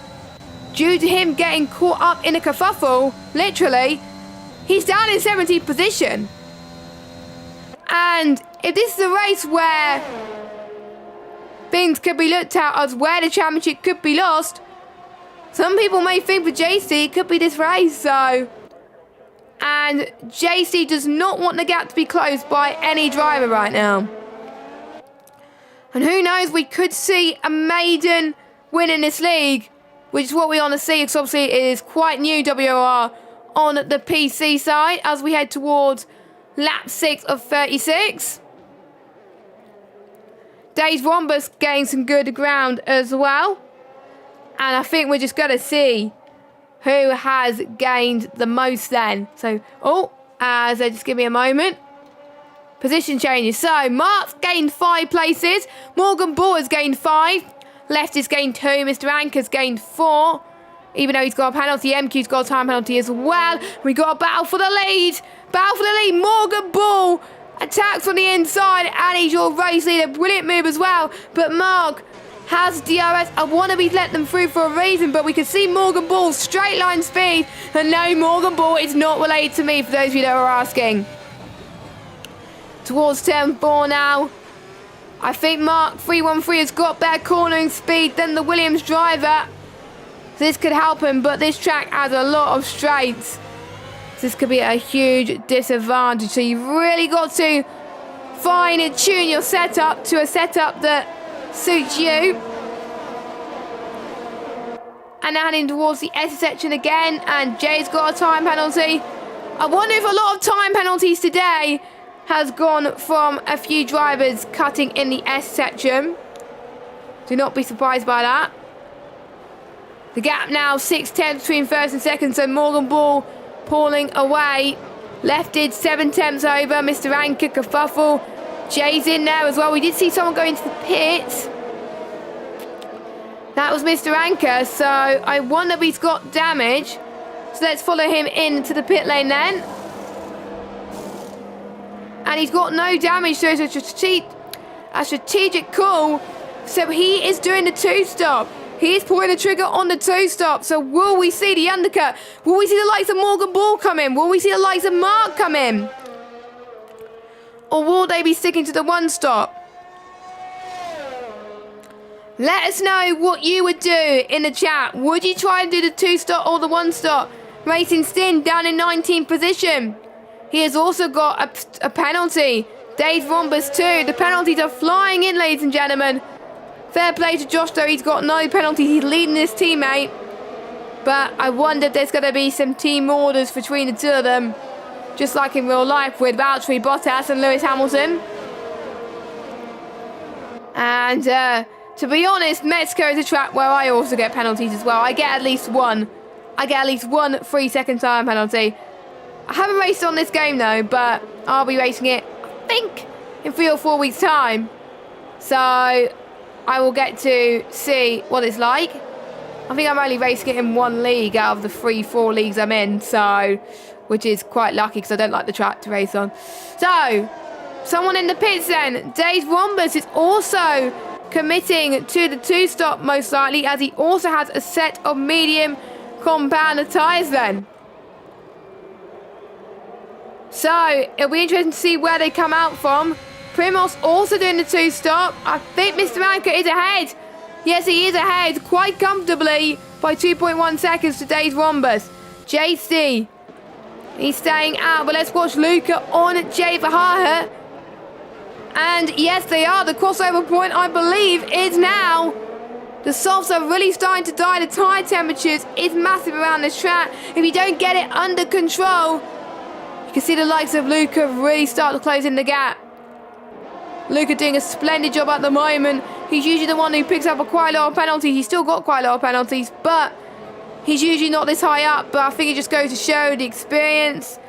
due to him getting caught up in a kerfuffle, literally, he's down in 17th position. And if this is a race where things could be looked at as where the championship could be lost, some people may think for JC it could be this race. So, and JC does not want the gap to be closed by any driver right now. And who knows, we could see a maiden win in this league, which is what we want to see, because obviously it is quite new WOR on the PC side as we head towards lap 6 of 36. Dave Rhombus getting some good ground as well. And I think we're just going to see who has gained the most then. So, just give me a moment. Position changes. So, Mark's gained 5 places. Morgan Bull has gained 5. Left has gained 2. Mr. Anker's gained 4. Even though he's got a penalty, MQ's got a time penalty as well. We got a battle for the lead. Battle for the lead. Morgan Bull attacks from the inside, and he's your race leader. Brilliant move as well. But Mark has DRS. I want to be let them through for a reason, but we can see Morgan Bull's straight line speed. And no, Morgan Bull is not related to me, for those of you that are asking. Towards turn 4 now. I think Mark 313 has got better cornering speed than the Williams driver. This could help him, but this track has a lot of straights. This could be a huge disadvantage. So you've really got to fine and tune your setup to a setup that suits you. And now heading towards the S section again, and Jay's got a time penalty. I wonder if a lot of time penalties today has gone from a few drivers cutting in the S section. Do not be surprised by that. The gap now 6/10 between first and second, so Morgan Bull pulling away. Lefted 7 tenths over. Mr. Anker, kerfuffle. Jay's in there as well. We did see someone go into the pits. That was Mr. Anker, so I wonder if he's got damage. So let's follow him into the pit lane then. And he's got no damage, so it's a strategic call. So he is doing the 2-stop. He is pulling the trigger on the 2-stop. So will we see the undercut? Will we see the likes of Morgan Bull come in? Will we see the likes of Mark come in? Or will they be sticking to the 1-stop? Let us know what you would do in the chat. Would you try and do the 2-stop or the 1-stop? Racing Stin down in 19th position. He has also got a penalty. Dave Rhombus too. The penalties are flying in, ladies and gentlemen. Fair play to Josh though, he's got no penalty, he's leading his teammate. But I wonder if there's going to be some team orders between the two of them. Just like in real life with Valtteri Bottas and Lewis Hamilton. And to be honest, Mexico is a track where I also get penalties as well. I get at least one. I get at least one 3-second time penalty. I haven't raced on this game though, but I'll be racing it, I think, in 3 or 4 weeks' time. So I will get to see what it's like. I think I'm only racing it in 1 league out of the 3-4 leagues I'm in, so which is quite lucky because I don't like the track to race on. So, someone in the pits then. Dave Rhombus is also committing to the 2-stop most likely, as he also has a set of medium compounder tyres then. So, it'll be interesting to see where they come out from. Primoz also doing the 2-stop. I think Mr. Anka is ahead. Yes, he is ahead quite comfortably by 2.1 seconds to Dave Rhombus. JC, he's staying out, but let's watch Luca on Jay Verhaar. And yes, they are. The crossover point, I believe, is now. The softs are really starting to die. The tyre temperatures is massive around this track. If you don't get it under control, you can see the likes of Luca really start to close in the gap. Luca doing a splendid job at the moment. He's usually the one who picks up quite a lot of penalties. He's still got quite a lot of penalties, but he's usually not this high up. But I think it just goes to show the experience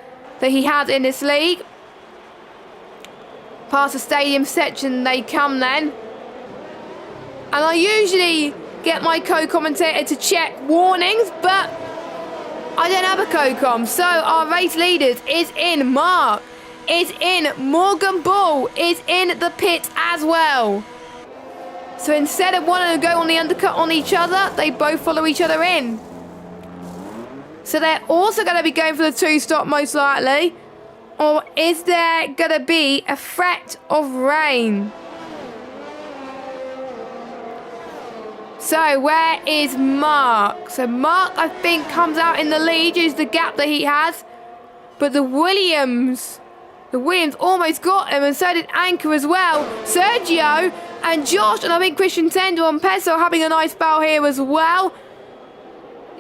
that he has in this league. Past the stadium section they come then. And I usually get my co-commentator to check warnings, but I don't have a co-com. So our race leaders is in Mark, is in Morgan Bull, is in the pit as well. So instead of wanting to go on the undercut on each other, they both follow each other in. So they're also going to be going for the 2-stop most likely. Or is there going to be a threat of rain? So where is Mark? So Mark, I think, comes out in the lead, is the gap that he has. But the Williams almost got him, and so did Anchor as well. Sergio and Josh, and I think Christian Tendo and Peso having a nice battle here as well.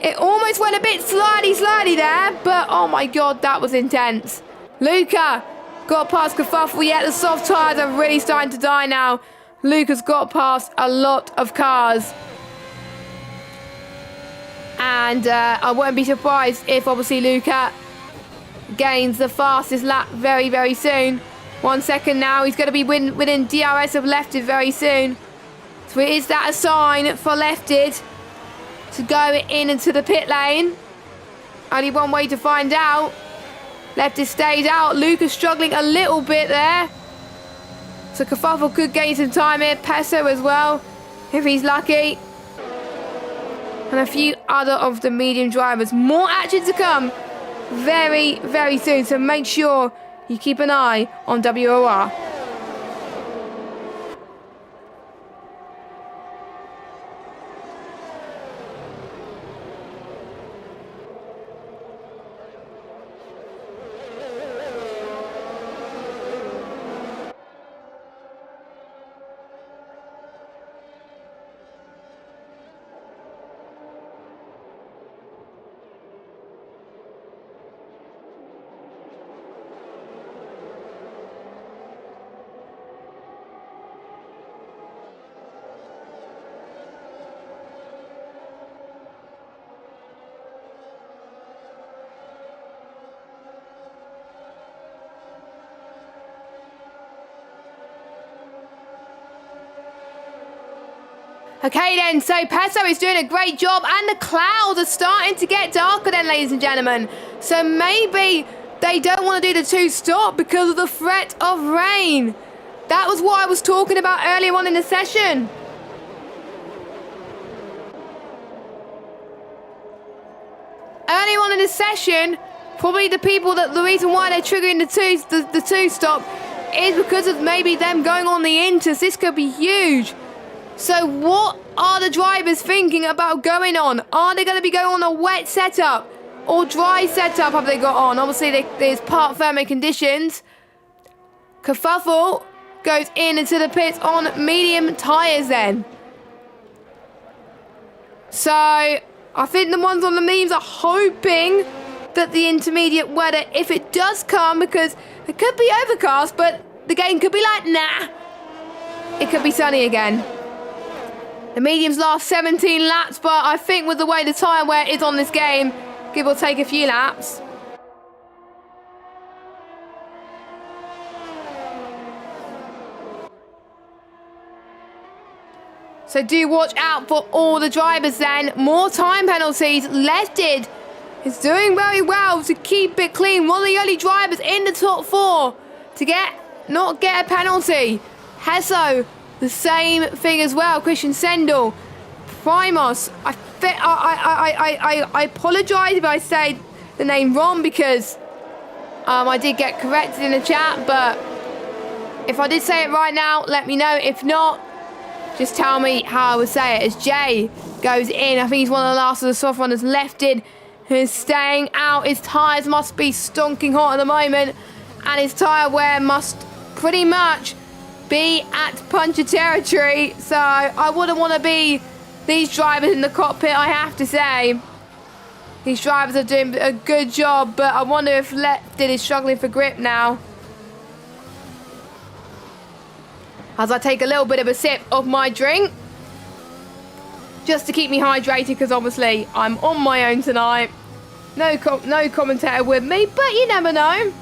It almost went a bit slidey there, but oh my god, that was intense. Luca got past Kerfuffle, yet the soft tyres are really starting to die now. Luca's got past a lot of cars. And I won't be surprised if obviously Luca gains the fastest lap very, very soon. 1 second now, he's going to be within DRS of Lefted very soon. So is that a sign for Lefted to go into the pit lane? Only one way to find out. Lefted stays out. Luca's struggling a little bit there. So Kerfuffle could gain some time here. Peso as well, if he's lucky. And a few other of the medium drivers. More action to come very, very soon. So make sure you keep an eye on WOR. Okay then, so Peso is doing a great job, and the clouds are starting to get darker then, ladies and gentlemen. So maybe they don't want to do the 2-stop because of the threat of rain. That was what I was talking about earlier on in the session. Earlier on in the session, probably the reason why they're triggering the 2-stop is because of maybe them going on the inters. This could be huge. So what are the drivers thinking about going on? Are they going to be going on a wet setup or dry setup have they got on? Obviously, there's part thermic conditions. Kerfuffle goes into the pits on medium tyres then. So I think the ones on the memes are hoping that the intermediate weather, if it does come, because it could be overcast, but the game could be like, nah, it could be sunny again. The mediums last 17 laps, but I think with the way the tyre wear is on this game, give or take a few laps. So do watch out for all the drivers then. More time penalties. Lefted is doing very well to keep it clean. One of the only drivers in the top 4 to not get a penalty. Hesso, the same thing as well. Christian Sendel, Primos. I apologise if I say the name wrong because I did get corrected in the chat, but if I did say it right now, let me know. If not, just tell me how I would say it. As Jay goes in, I think he's one of the last of the soft runners lefted, who's staying out. His tyres must be stonking hot at the moment, and his tyre wear must pretty much be at puncture territory. So I wouldn't want to be these drivers in the cockpit, I have to say. These drivers are doing a good job, but I wonder if lefted is struggling for grip now. As I take a little bit of a sip of my drink, just to keep me hydrated, because obviously I'm on my own tonight. No commentator with me, but you never know.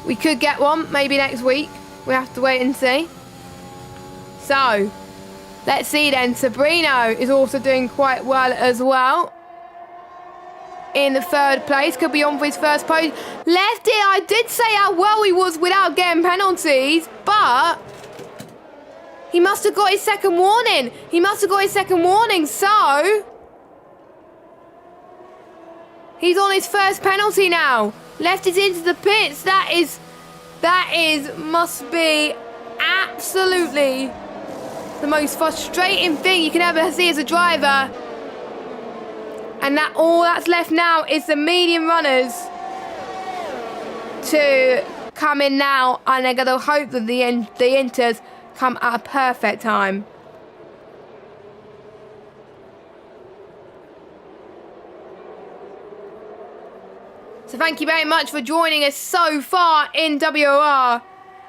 We could get one, maybe next week. We have to wait and see. So, let's see then. Sabrino is also doing quite well as well. In the 3rd place, could be on for his first podium. Lefty, I did say how well he was without getting penalties, but he must have got his second warning. So he's on his first penalty now. Lefty's into the pits. That must be absolutely the most frustrating thing you can ever see as a driver. And all that's left now is the medium runners to come in now, and they're going to hope that the inters come at a perfect time. So thank you very much for joining us so far in WOR.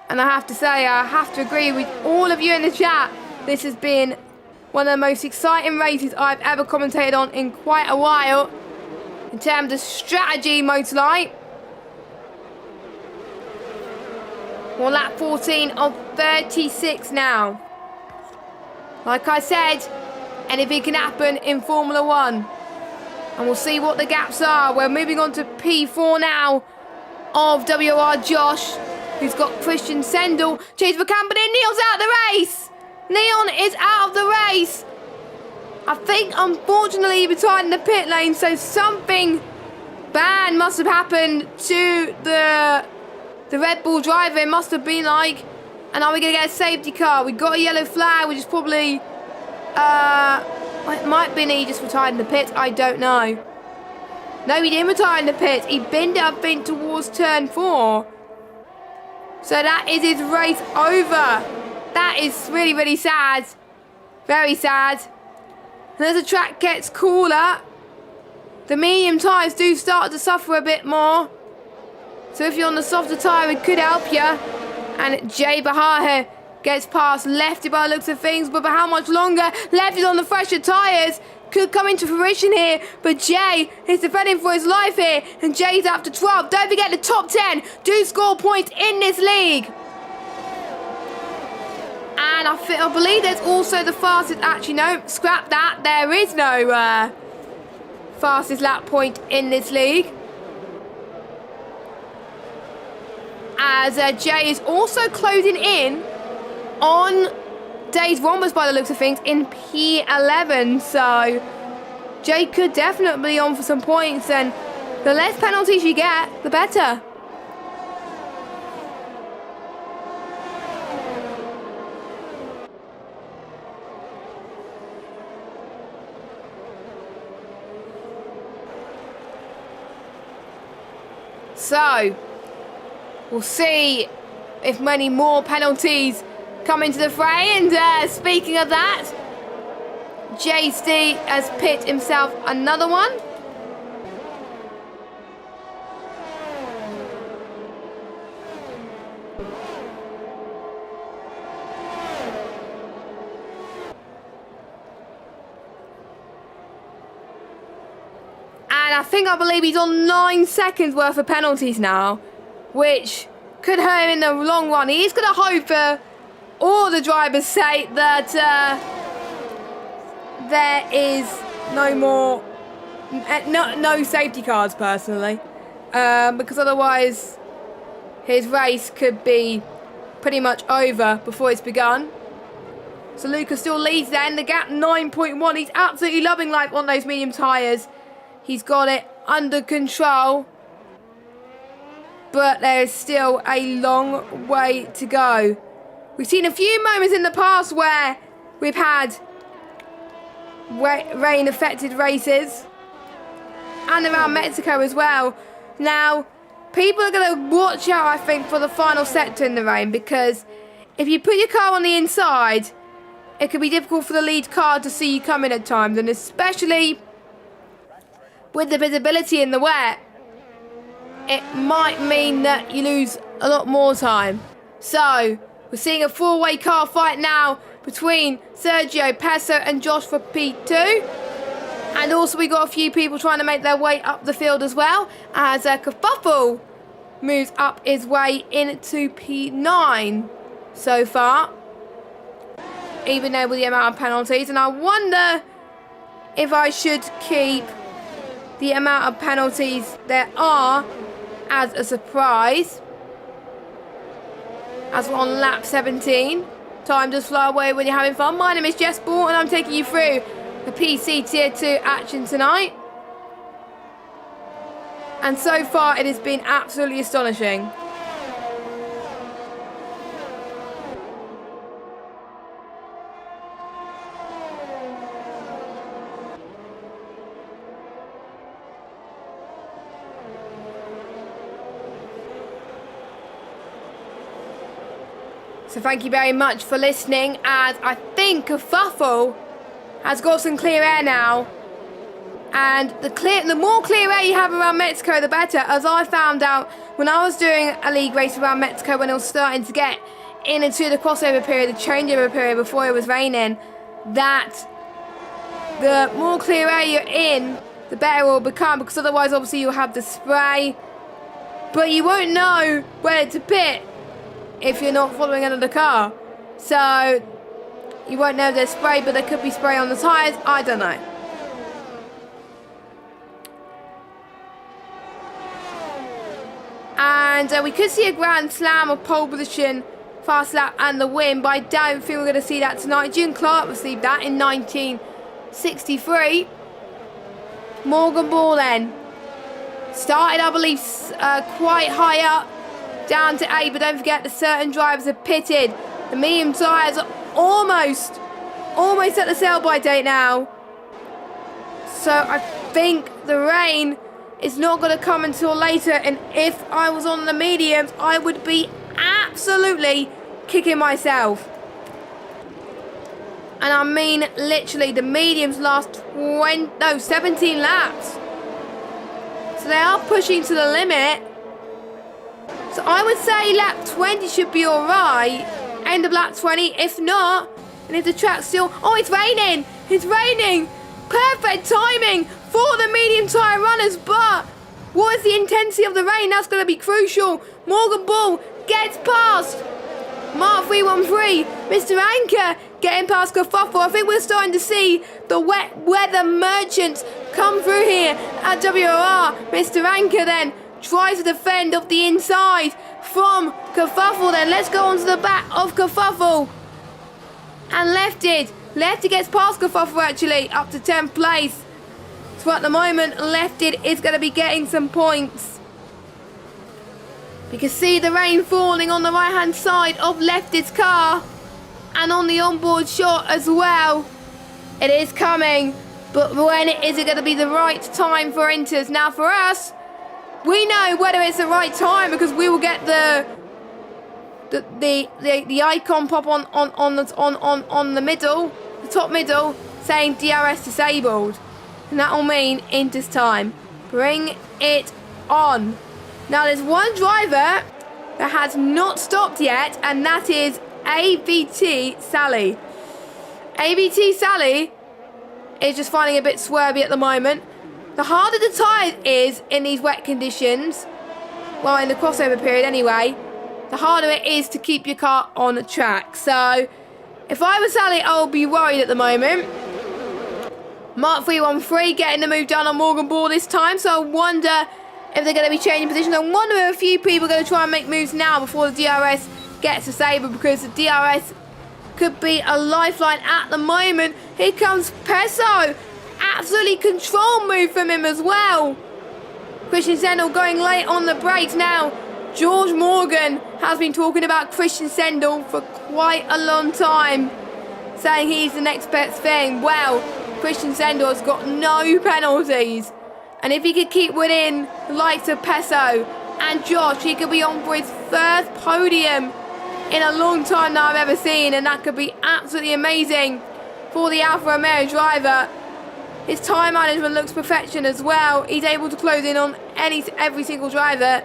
And I have to say, I have to agree with all of you in the chat. This has been one of the most exciting races I've ever commentated on in quite a while. In terms of strategy, motorlight. We're on lap 14 of 36 now. Like I said, anything can happen in Formula 1. And we'll see what the gaps are. We're moving on to P4 now of WOR Josh, who's got Christian Sendel. Chase for Camden. Neil's out of the race. Neon is out of the race. I think, unfortunately, he retired in the pit lane, so something bad must have happened to the Red Bull driver. It must have been like, and are we going to get a safety car? We got a yellow flag, which is probably, it might be he just retired in the pit. I don't know. No, he didn't retire in the pit. He binned it, I think, towards turn 4. So that is his race over. That is really, really sad. Very sad. And as the track gets cooler, the medium tyres do start to suffer a bit more. So if you're on the softer tyre, it could help you. And Jay Bahar gets past Lefty by the looks of things. But for how much longer? Lefty's on the fresher tyres. Could come into fruition here. But Jay is defending for his life here. And Jay's after 12. Don't forget the top 10 do score points in this league. And I believe there's also the fastest. Actually, no, scrap that. There is no fastest lap point in this league. As Jay is also closing in on Dave Rombers by the looks of things in P11. So Jay could definitely be on for some points. And the less penalties you get, the better. So, we'll see if many more penalties come into the fray. And speaking of that, JC has picked himself another one. And I believe he's on 9 seconds worth of penalties now, which could hurt him in the long run. He's going to hope for all the drivers' sake that there is no more, no safety cars personally, because otherwise his race could be pretty much over before it's begun. So Lucas still leads there in the gap, 9.1. He's absolutely loving life on those medium tyres. He's got it under control, but there is still a long way to go. We've seen a few moments in the past where we've had rain-affected races, and around Mexico as well. Now, people are going to watch out, I think, for the final sector in the rain, because if you put your car on the inside, it could be difficult for the lead car to see you coming at times, and especially with the visibility in the wet, it might mean that you lose a lot more time. So, we're seeing a four-way car fight now between Sergio, Peso and Josh for P2. And also we got a few people trying to make their way up the field as well, as Kerfuffle moves up his way into P9 so far, even though with the amount of penalties. And I wonder if I should keep the amount of penalties there are as a surprise, as we're on lap 17. Time does fly away when you're having fun. My name is Jess Ball and I'm taking you through the PC Tier 2 action tonight. And so far it has been absolutely astonishing. So thank you very much for listening, as I think Kerfuffle has got some clear air now. And the more clear air you have around Mexico, the better. As I found out when I was doing a league race around Mexico, when it was starting to get into the crossover period, the changeover period before it was raining, that the more clear air you're in, the better it will become, because otherwise obviously you'll have the spray, but you won't know where to pit if you're not following under the car. So you won't know there's spray, but there could be spray on the tyres. I don't know. And we could see a grand slam of pole position, fast lap and the win, but I don't think we're going to see that tonight. June Clark received that in 1963. Morgan Ball then started, I believe, quite high up, down to 8, but don't forget that certain drivers have pitted. The medium tyres are almost at the sell-by date now. So I think the rain is not going to come until later, and if I was on the mediums, I would be absolutely kicking myself. And I mean literally, the mediums last 17 laps. So they are pushing to the limit. So I would say lap 20 should be alright. End of lap 20. If not, and if the track's still... Oh, it's raining! It's raining! Perfect timing for the medium tyre runners, but what is the intensity of the rain? That's going to be crucial. Morgan Ball gets past Mark 313. Mr. Anchor getting past Kerfuffle. I think we're starting to see the wet weather merchants come through here at WOR. Mr. Anchor then tries to defend off the inside from Kerfuffle. Then let's go on to the back of Kerfuffle. And Lefted gets past Kerfuffle actually, up to 10th place. So at the moment, Lefted is going to be getting some points. You can see the rain falling on the right hand side of Lefted's car, and on the onboard shot as well. It is coming, but when is it going to be the right time for Inters? Now for us, we know whether it's the right time because we will get the icon pop on the middle, the top middle, saying DRS disabled. And that will mean Inter's time. Bring it on. Now there's one driver that has not stopped yet, and that is ABT Sally. ABT Sally is just finding a bit swervy at the moment. The harder the tyre is in these wet conditions, well, in the crossover period anyway, the harder it is to keep your car on the track. So if I was Sally, I would be worried at the moment. Mark 313 getting the move done on Morgan Ball this time, so I wonder if they're going to be changing positions. I wonder if a few people are going to try and make moves now before the DRS gets disabled, because the DRS could be a lifeline at the moment. Here comes Peso. Absolutely control move from him as well. Christian Sendel going late on the brakes now. George Morgan has been talking about Christian Sendel for quite a long time, saying he's the next best thing. Well, Christian Sendel has got no penalties, and if he could keep winning the likes of Peso and Josh, he could be on for his first podium in a long time that I've ever seen, and that could be absolutely amazing for the Alfa Romeo driver. His time management looks perfection as well. He's able to close in on every single driver.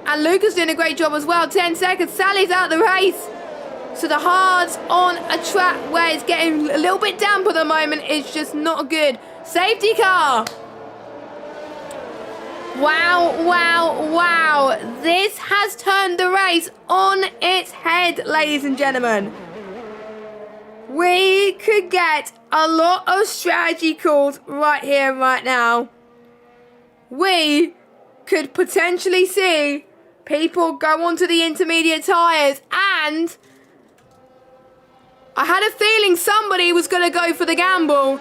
And Luca's doing a great job as well. 10 seconds, Sally's out the race. So the hards on a track where it's getting a little bit damp at the moment is just not good. Safety car. Wow, wow, wow. This has turned the race on its head, ladies and gentlemen. We could get a lot of strategy calls right here and right now. We could potentially see people go onto the intermediate tyres, and I had a feeling somebody was going to go for the gamble.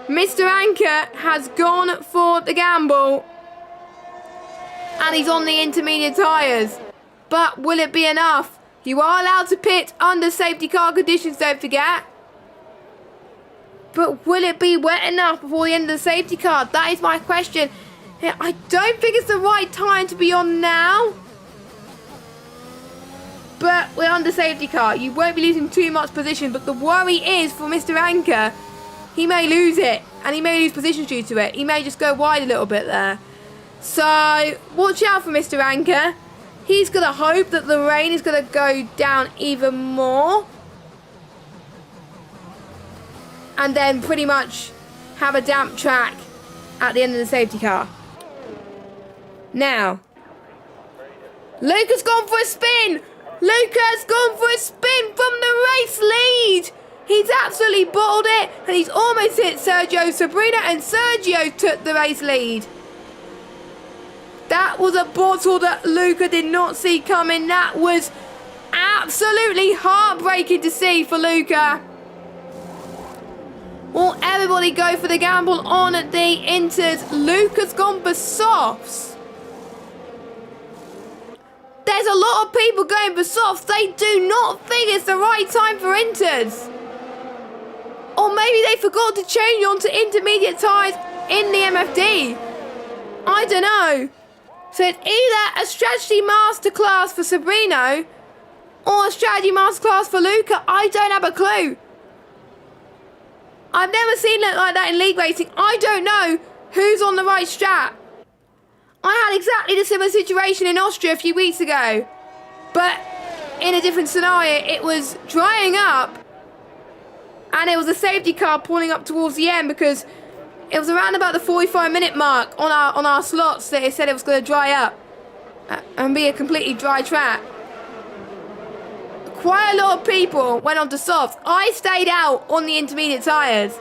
Mr. Anchor has gone for the gamble, and he's on the intermediate tyres. But will it be enough? You are allowed to pit under safety car conditions, don't forget. But will it be wet enough before the end of the safety car? That is my question. I don't think it's the right time to be on now. But we're under safety car. You won't be losing too much position. But the worry is for Mr. Anchor, he may lose it. And he may lose position due to it. He may just go wide a little bit there. So watch out for Mr. Anchor. He's going to hope that the rain is going to go down even more. And then pretty much have a damp track at the end of the safety car. Now, Luca's gone for a spin. Luca's gone for a spin from the race lead. He's absolutely bottled it, and he's almost hit Sergio Sabrina, and Sergio took the race lead. That was a bottle that Luca did not see coming. That was absolutely heartbreaking to see for Luca. Will everybody go for the gamble on the Inters? Luca's gone for softs. There's a lot of people going for softs. They do not think it's the right time for Inters. Or maybe they forgot to change onto intermediate tyres in the MFD. I don't know. So it's either a strategy masterclass for Sabrino or a strategy masterclass for Luca. I don't have a clue. I've never seen it like that in league racing. I don't know who's on the right strat. I had exactly the similar situation in Austria a few weeks ago. But in a different scenario, it was drying up. And it was a safety car pulling up towards the end, because it was around about the 45-minute mark on our slots that it said it was going to dry up and be a completely dry track. Quite a lot of people went on to softs. I stayed out on the intermediate tyres,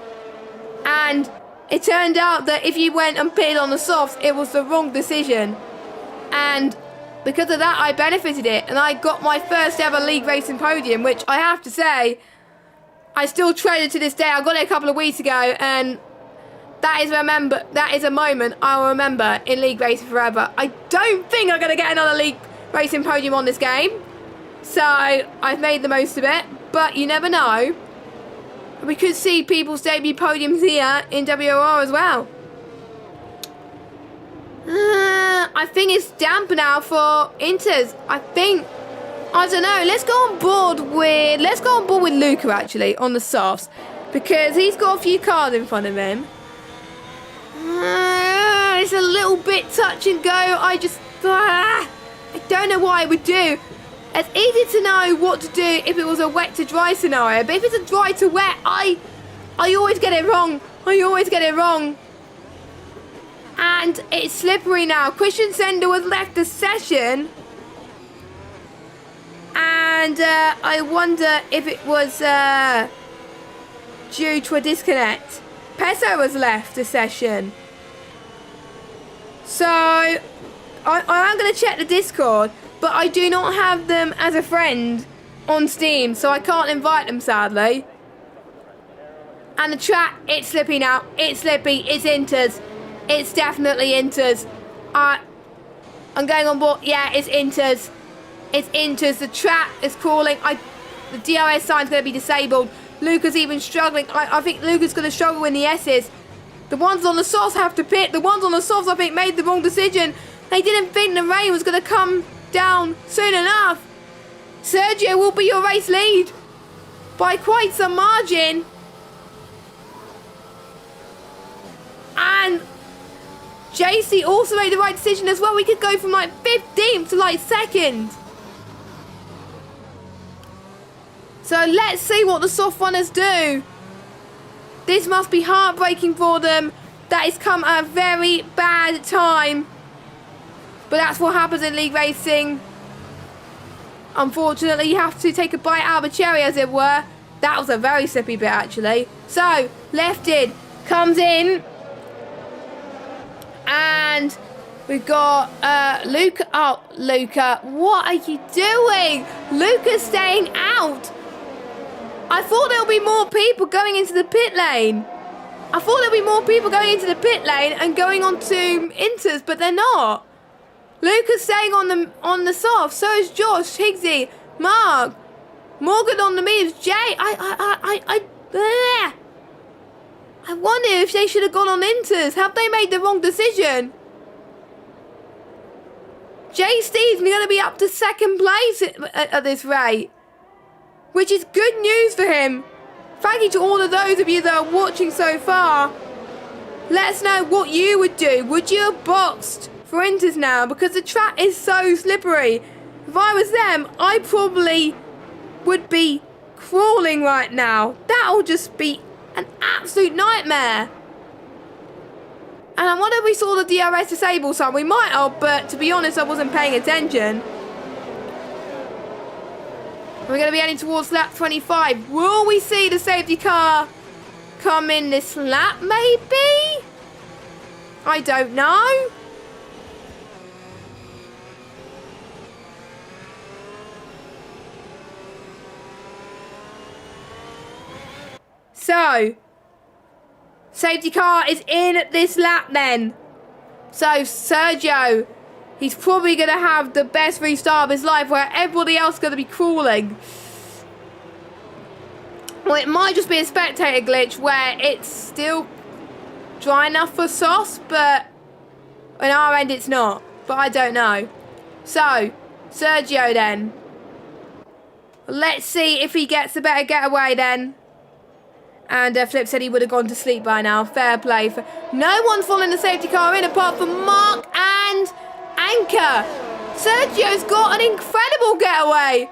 and it turned out that if you went and pitted on the softs, it was the wrong decision. And because of that, I benefited it, and I got my first ever league racing podium, which I have to say, I still treasure to this day. I got it a couple of weeks ago, and that is a moment I will remember in league racing forever. I don't think I'm going to get another league racing podium on this game, so I've made the most of it. But you never know. We could see people's debut podiums here in WOR as well. I think it's damp now for Inters. I don't know. Let's go on board with Luca actually on the softs, because he's got a few cars in front of him. It's a little bit touch and go. I don't know what I would do. It's easy to know what to do if it was a wet to dry scenario, but if it's a dry to wet, I always get it wrong. I always get it wrong. And it's slippery now. Christian Sender has left the session. And I wonder if it was due to a disconnect. Peso has left the session. So I am going to check the Discord, but I do not have them as a friend on Steam, so I can't invite them, sadly. And the track, it's slippy now. It's slippy. It's Inters. It's definitely Inters. I'm going on board. Yeah, it's Inters. It's Inters. The track is crawling. The DRS sign's going to be disabled. Luca's even struggling. I think Luca's going to struggle in the S's. The ones on the softs have to pit. The ones on the softs, I think, made the wrong decision. They didn't think the rain was going to come down soon enough. Sergio will be your race lead by quite some margin. And JC also made the right decision as well. We could go from like 15th to like 2nd. So let's see what the soft runners do. This must be heartbreaking for them. That has come at a very bad time. But that's what happens in league racing. Unfortunately, you have to take a bite out of a cherry, as it were. That was a very slippy bit, actually. So, lefted comes in. And we've got Luca. Oh, Luca, what are you doing? Luca's staying out. I thought there would be more people going into the pit lane. I thought there would be more people going into the pit lane and going on to Inters, but they're not. Luca's staying on the soft. So is Josh, Higgsy, Mark, Morgan on the mediums. Jay, I wonder if they should have gone on Inters. Have they made the wrong decision? Jay Steve's going to be up to 2nd place at this rate, which is good news for him. Thank you to all of those of you that are watching so far. Let us know what you would do. Would you have boxed for Inters now? Because the track is so slippery. If I was them, I probably would be crawling right now. That'll just be an absolute nightmare. And I wonder if we saw the DRS disable some. We might have, but to be honest, I wasn't paying attention. We're going to be heading towards lap 25. Will we see the safety car come in this lap, maybe? I don't know. So, safety car is in this lap then. So, Sergio, he's probably going to have the best restart of his life where everybody else is going to be crawling. Well, it might just be a spectator glitch where it's still dry enough for sauce, but on our end it's not. But I don't know. So, Sergio then. Let's see if he gets a better getaway then. And Flip said he would have gone to sleep by now. Fair play. No one's following the safety car in apart from Mark and Anchor. Sergio's got an incredible getaway.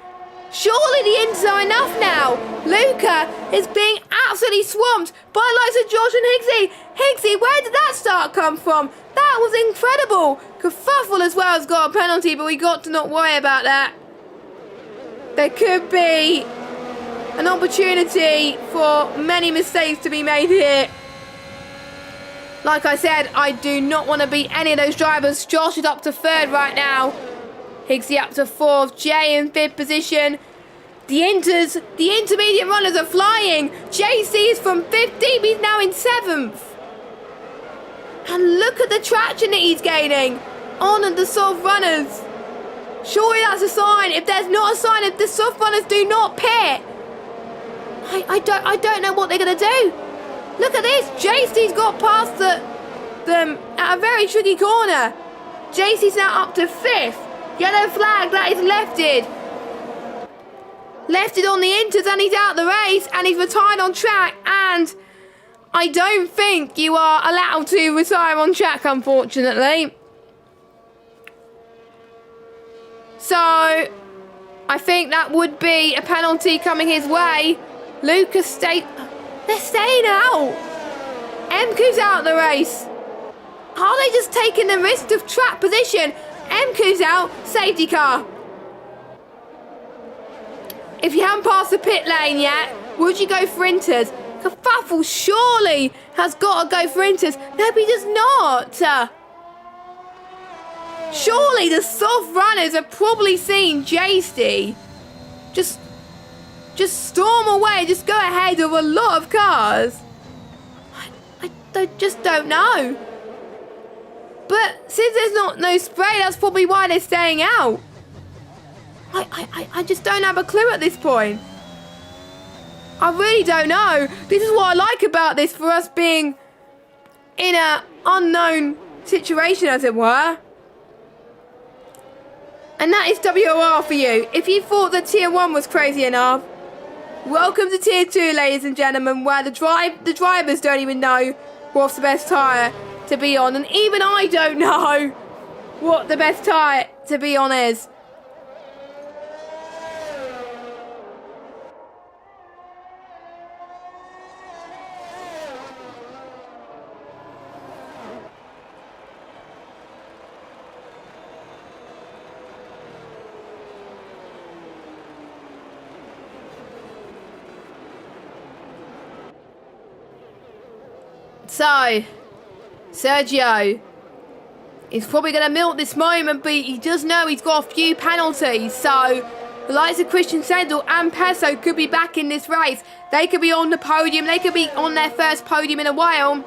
Surely the Inters are enough now. Luca is being absolutely swamped by the likes of Josh and Higgsy. Higgsy, where did that start come from? That was incredible. Kerfuffle as well has got a penalty, but we got to not worry about that. There could be an opportunity for many mistakes to be made here. Like I said, I do not want to beat any of those drivers. Josh is up to 3rd right now. Higgsy up to 4th. Jay in 5th position. The intermediate runners are flying. JC is from 15th. He's now in 7th. And look at the traction that he's gaining on the soft runners. Surely that's a sign. If there's not a sign, if the soft runners do not pit, I don't know what they're going to do. Look at this. JC's got past them at a very tricky corner. JC's now up to 5th. Yellow flag. That is lefted. Lefted on the Inters and he's out the race and he's retired on track. And And I don't think you are allowed to retire on track, unfortunately. So, I think that would be a penalty coming his way. Lucas they're staying out. MQ's out of the race. Are they just taking the risk of track position? MQ's out, safety car. If you haven't passed the pit lane yet, would you go for inters? Kerfuffle surely has got to go for inters. No, he does not. Surely the soft runners have probably seen JC just storm away, just go ahead of a lot of cars. I just don't know. But since there's no spray, that's probably why they're staying out. I just don't have a clue at this point. I really don't know. This is what I like about this, for us being in an unknown situation, as it were. And that is WOR for you. If you thought that Tier 1 was crazy enough, welcome to Tier 2, ladies and gentlemen, where the drivers don't even know what's the best tyre to be on. And even I don't know what the best tyre to be on is. So, Sergio is probably going to milk this moment, but he does know he's got a few penalties. So, the likes of Christian Sendel and Peso could be back in this race. They could be on the podium. They could be on their first podium in a while.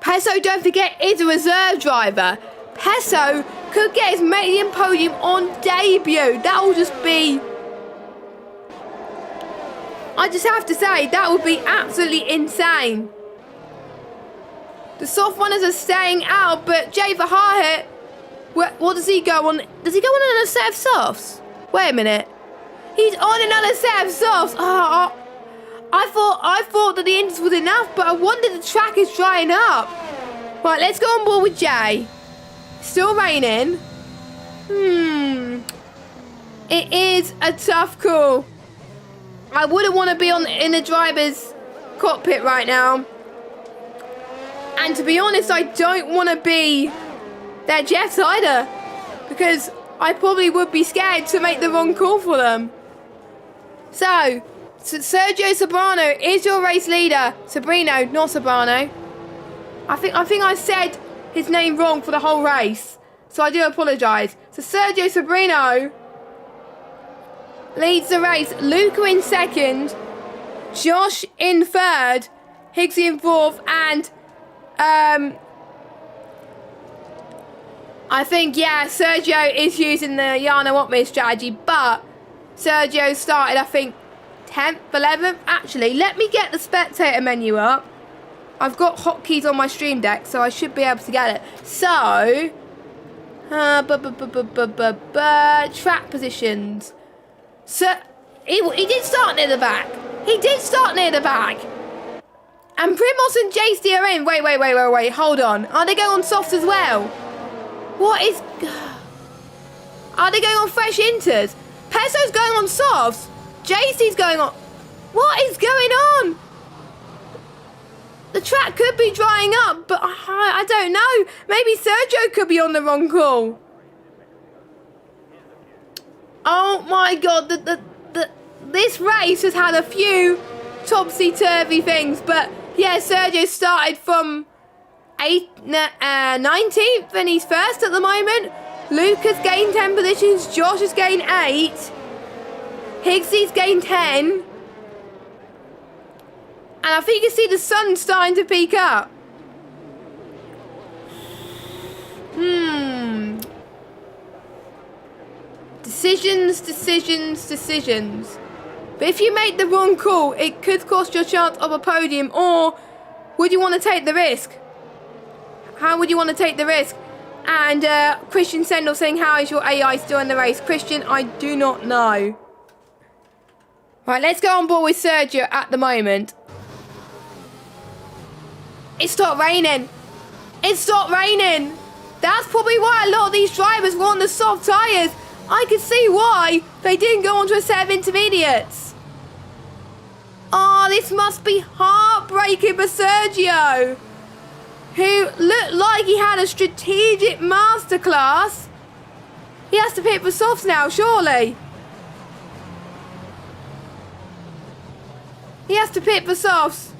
Peso, don't forget, is a reserve driver. Peso could get his maiden podium on debut. That will just be... I just have to say, that would be absolutely insane. The soft runners are staying out, but Jay Verhaert, what does he go on? Does he go on another set of softs? Wait a minute. He's on another set of softs. Oh, I thought that the inters was enough, but I wonder the track is drying up. Right, let's go on board with Jay. Still raining. It is a tough call. I wouldn't want to be in the driver's cockpit right now. And to be honest, I don't want to be their Jets either, because I probably would be scared to make the wrong call for them. So Sergio Sobrano is your race leader. Sobrino, not Sobrano. I think I said his name wrong for the whole race, so I do apologise. So Sergio Sobrino leads the race. Luca in second, Josh in third, Higgsy in fourth, and I think, yeah, Sergio is using the Yana Watmir strategy, but Sergio started, I think, 10th, 11th. Actually, let me get the spectator menu up. I've got hotkeys on my stream deck, so I should be able to get it. So, track positions. So, he did start near the back. He did start near the back. And Primos and JC are in. Wait. Hold on. Are they going on softs as well? What is... Are they going on fresh inters? Peso's going on softs. JC's going on... What is going on? The track could be drying up, but I don't know. Maybe Sergio could be on the wrong call. Oh my god. This race has had a few topsy-turvy things, but... Yeah, Sergio started from 19th and he's first at the moment. Luke has gained 10 positions. Josh has gained 8. Higgsy's gained 10. And I think you can see the sun starting to peak up. Decisions. But if you make the wrong call, it could cost your chance of a podium. Or would you want to take the risk? How would you want to take the risk? And Christian Sendel saying, how is your AI still in the race? Christian, I do not know. Right, let's go on board with Sergio at the moment. It stopped raining. It stopped raining. That's probably why a lot of these drivers were on the soft tyres. I could see why they didn't go onto a set of intermediates. Oh, this must be heartbreaking for Sergio, who looked like he had a strategic masterclass. He has to pit for softs now, surely. He has to pit for softs.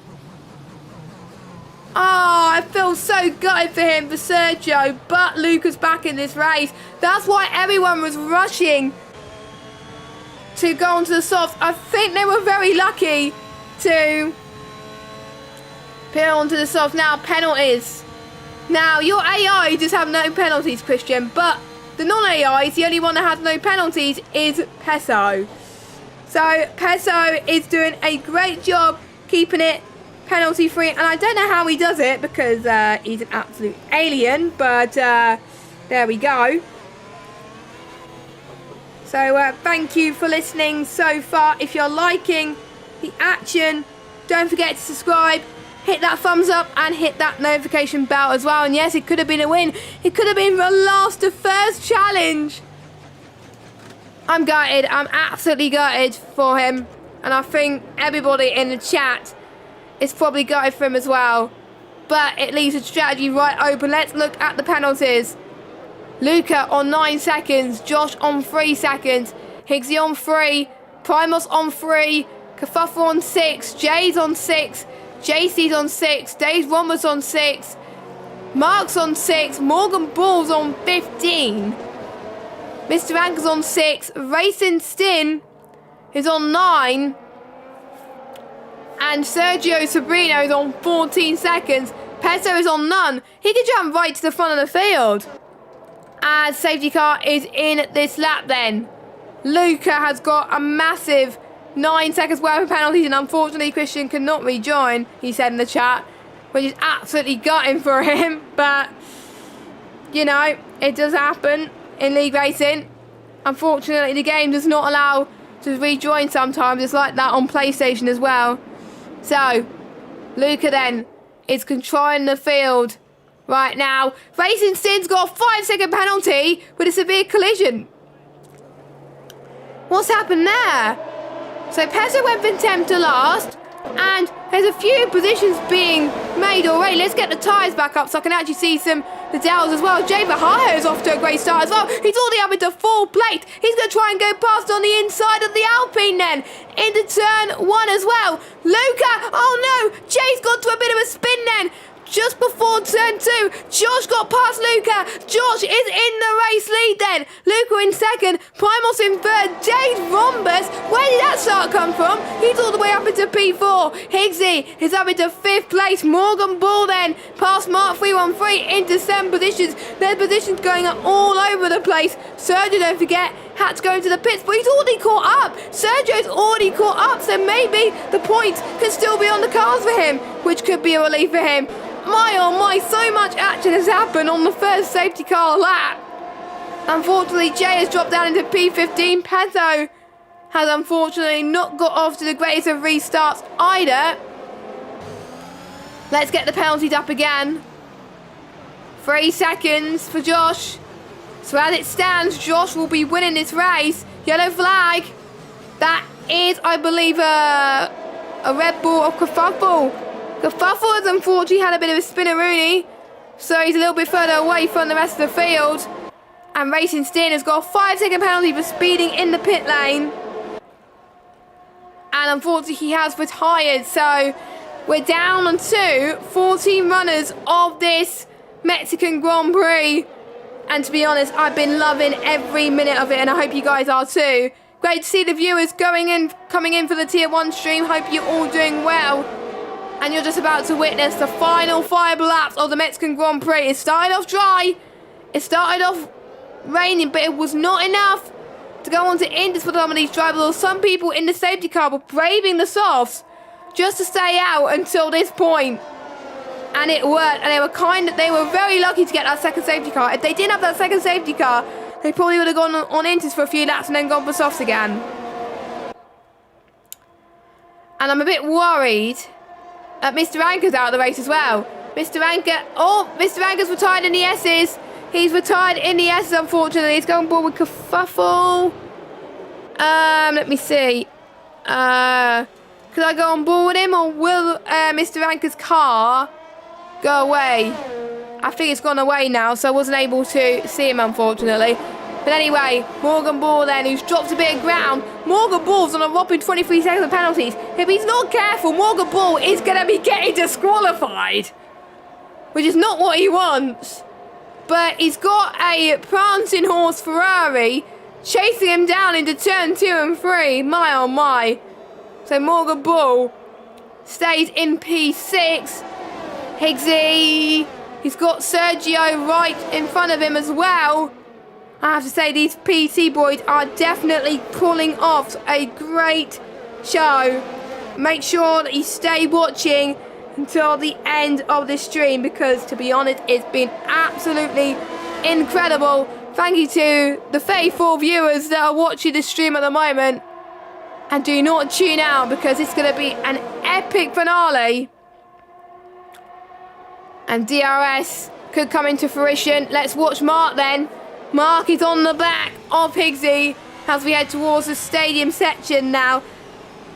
Oh, I feel so gutted for him, for Sergio, but Luca's back in this race. That's why everyone was rushing to go onto the softs. I think they were very lucky to pit onto the softs. Now, penalties. Now, your AI does have no penalties, Christian, but the non-AI, the only one that has no penalties is Peso. So, Peso is doing a great job keeping it penalty free, and I don't know how he does it because he's an absolute alien, but there we go. So thank you for listening so far. If you're liking the action, don't forget to subscribe, hit that thumbs up and hit that notification bell as well. And yes, it could have been a win. It could have been the last of first challenge. I'm gutted. I'm absolutely gutted for him, and I think everybody in the chat is probably gutted for him as well. But it leaves the strategy right open. Let's look at the penalties. Luca on 9 seconds. Josh on 3 seconds. Higgsy on 3. Primos on 3. Kafuffle on 6. Jay's on 6. JC's on 6. Dave Rombus on 6. Mark's on 6. Morgan Ball's on 15. Mr. Anker's on 6. Racing Stin is on 9. And Sergio Sabrino is on 14 seconds. Peso is on none. He can jump right to the front of the field. And safety car is in this lap then. Luca has got a massive 9 seconds worth of penalties, and unfortunately Christian cannot rejoin, he said in the chat, which is absolutely gutting for him. But, you know, it does happen in league racing. Unfortunately, the game does not allow to rejoin sometimes. It's like that on PlayStation as well. So, Luca then is controlling the field right now. Racing Stin's got a 5-second penalty with a severe collision. What's happened there? So, Peso went from 10th to last, and there's a few positions being made already. Let's get the tyres back up so I can actually see the Dells as well. Jay Bahia is off to a great start as well. He's already up into full plate. He's going to try and go past on the inside of the Alpine then. Into turn 1 as well. Luca, oh no, Jay's got to a bit of a spin then. Just before turn 2, Josh got past Luca. Josh is in the race lead then. Luca in second, Primos in third, Dave Rombus. Where did that start come from? He's all the way up into P4. Higgsy is up into 5th place. Morgan Ball then past Mark 313 into 7 positions. Their positions going up all over the place. Sergio, don't forget, had to go into the pits, but he's already caught up. Sergio's already caught up, so maybe the points could still be on the cards for him, which could be a relief for him. My oh my, so much action has happened on the first safety car lap. Unfortunately, Jay has dropped down into P15. Peso has unfortunately not got off to the greatest of restarts either. Let's get the penalties up again. 3 seconds for Josh. So as it stands, Josh will be winning this race. Yellow flag. That is, I believe, a Red Bull or Kerfuffle. Kerfuffle has unfortunately had a bit of a spinneroonie, so he's a little bit further away from the rest of the field. And Racing Stin has got a 5-second penalty for speeding in the pit lane. And unfortunately he has retired, so we're down on 14 runners of this Mexican Grand Prix. And to be honest, I've been loving every minute of it, and I hope you guys are too. Great to see the viewers coming in for the Tier 1 stream. Hope you're all doing well. And you're just about to witness the final 5 laps of the Mexican Grand Prix. It started off dry. It started off raining, but it was not enough to go on to Indus for some of these drivers. Some people in the safety car were braving the softs just to stay out until this point. And it worked, and they were very lucky to get that second safety car. If they didn't have that second safety car, they probably would have gone on Indus for a few laps and then gone for softs again. And I'm a bit worried that Mr. Anker's out of the race as well. Mr. Anchor. Oh, Mr. Anchor's retired in the S's. He's retired in the S's, unfortunately. He's going board with Kerfuffle. Let me see. Could I go on board with him, or will Mr. Anchor's car go away? I think it's gone away now, so I wasn't able to see him, unfortunately. But anyway, Morgan Ball then, who's dropped a bit of ground. Morgan Ball's on a whopping 23 seconds of penalties. If he's not careful, Morgan Ball is going to be getting disqualified, which is not what he wants. But he's got a prancing horse Ferrari chasing him down into turn 2 and 3. My oh my. So Morgan Ball stays in P6. Higgsy. He's got Sergio right in front of him as well. I have to say, these PC boys are definitely pulling off a great show. Make sure that you stay watching until the end of this stream, because to be honest, it's been absolutely incredible. Thank you to the faithful viewers that are watching this stream at the moment. And do not tune out, because it's going to be an epic finale. And DRS could come into fruition. Let's watch Mark then. Mark is on the back of Higgsy as we head towards the stadium section now,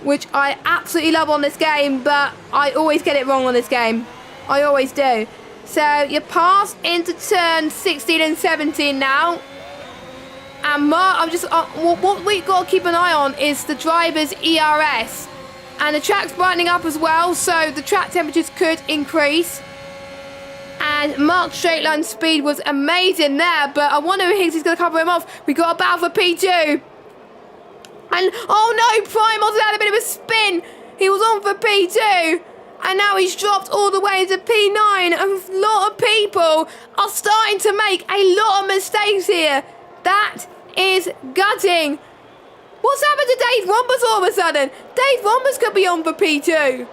which I absolutely love on this game, but I always get it wrong on this game. I always do. So you're passed into turn 16 and 17 now. And Mark, what we've got to keep an eye on is the driver's ERS. And the track's brightening up as well, so the track temperatures could increase. And Mark's straight line speed was amazing there, but I wonder if Higgs is going to cover him off. We got a battle for P2. And, oh no, Primos had a bit of a spin. He was on for P2. And now he's dropped all the way to P9. A lot of people are starting to make a lot of mistakes here. That is gutting. What's happened to Dave Rombers all of a sudden? Dave Rombers could be on for P2.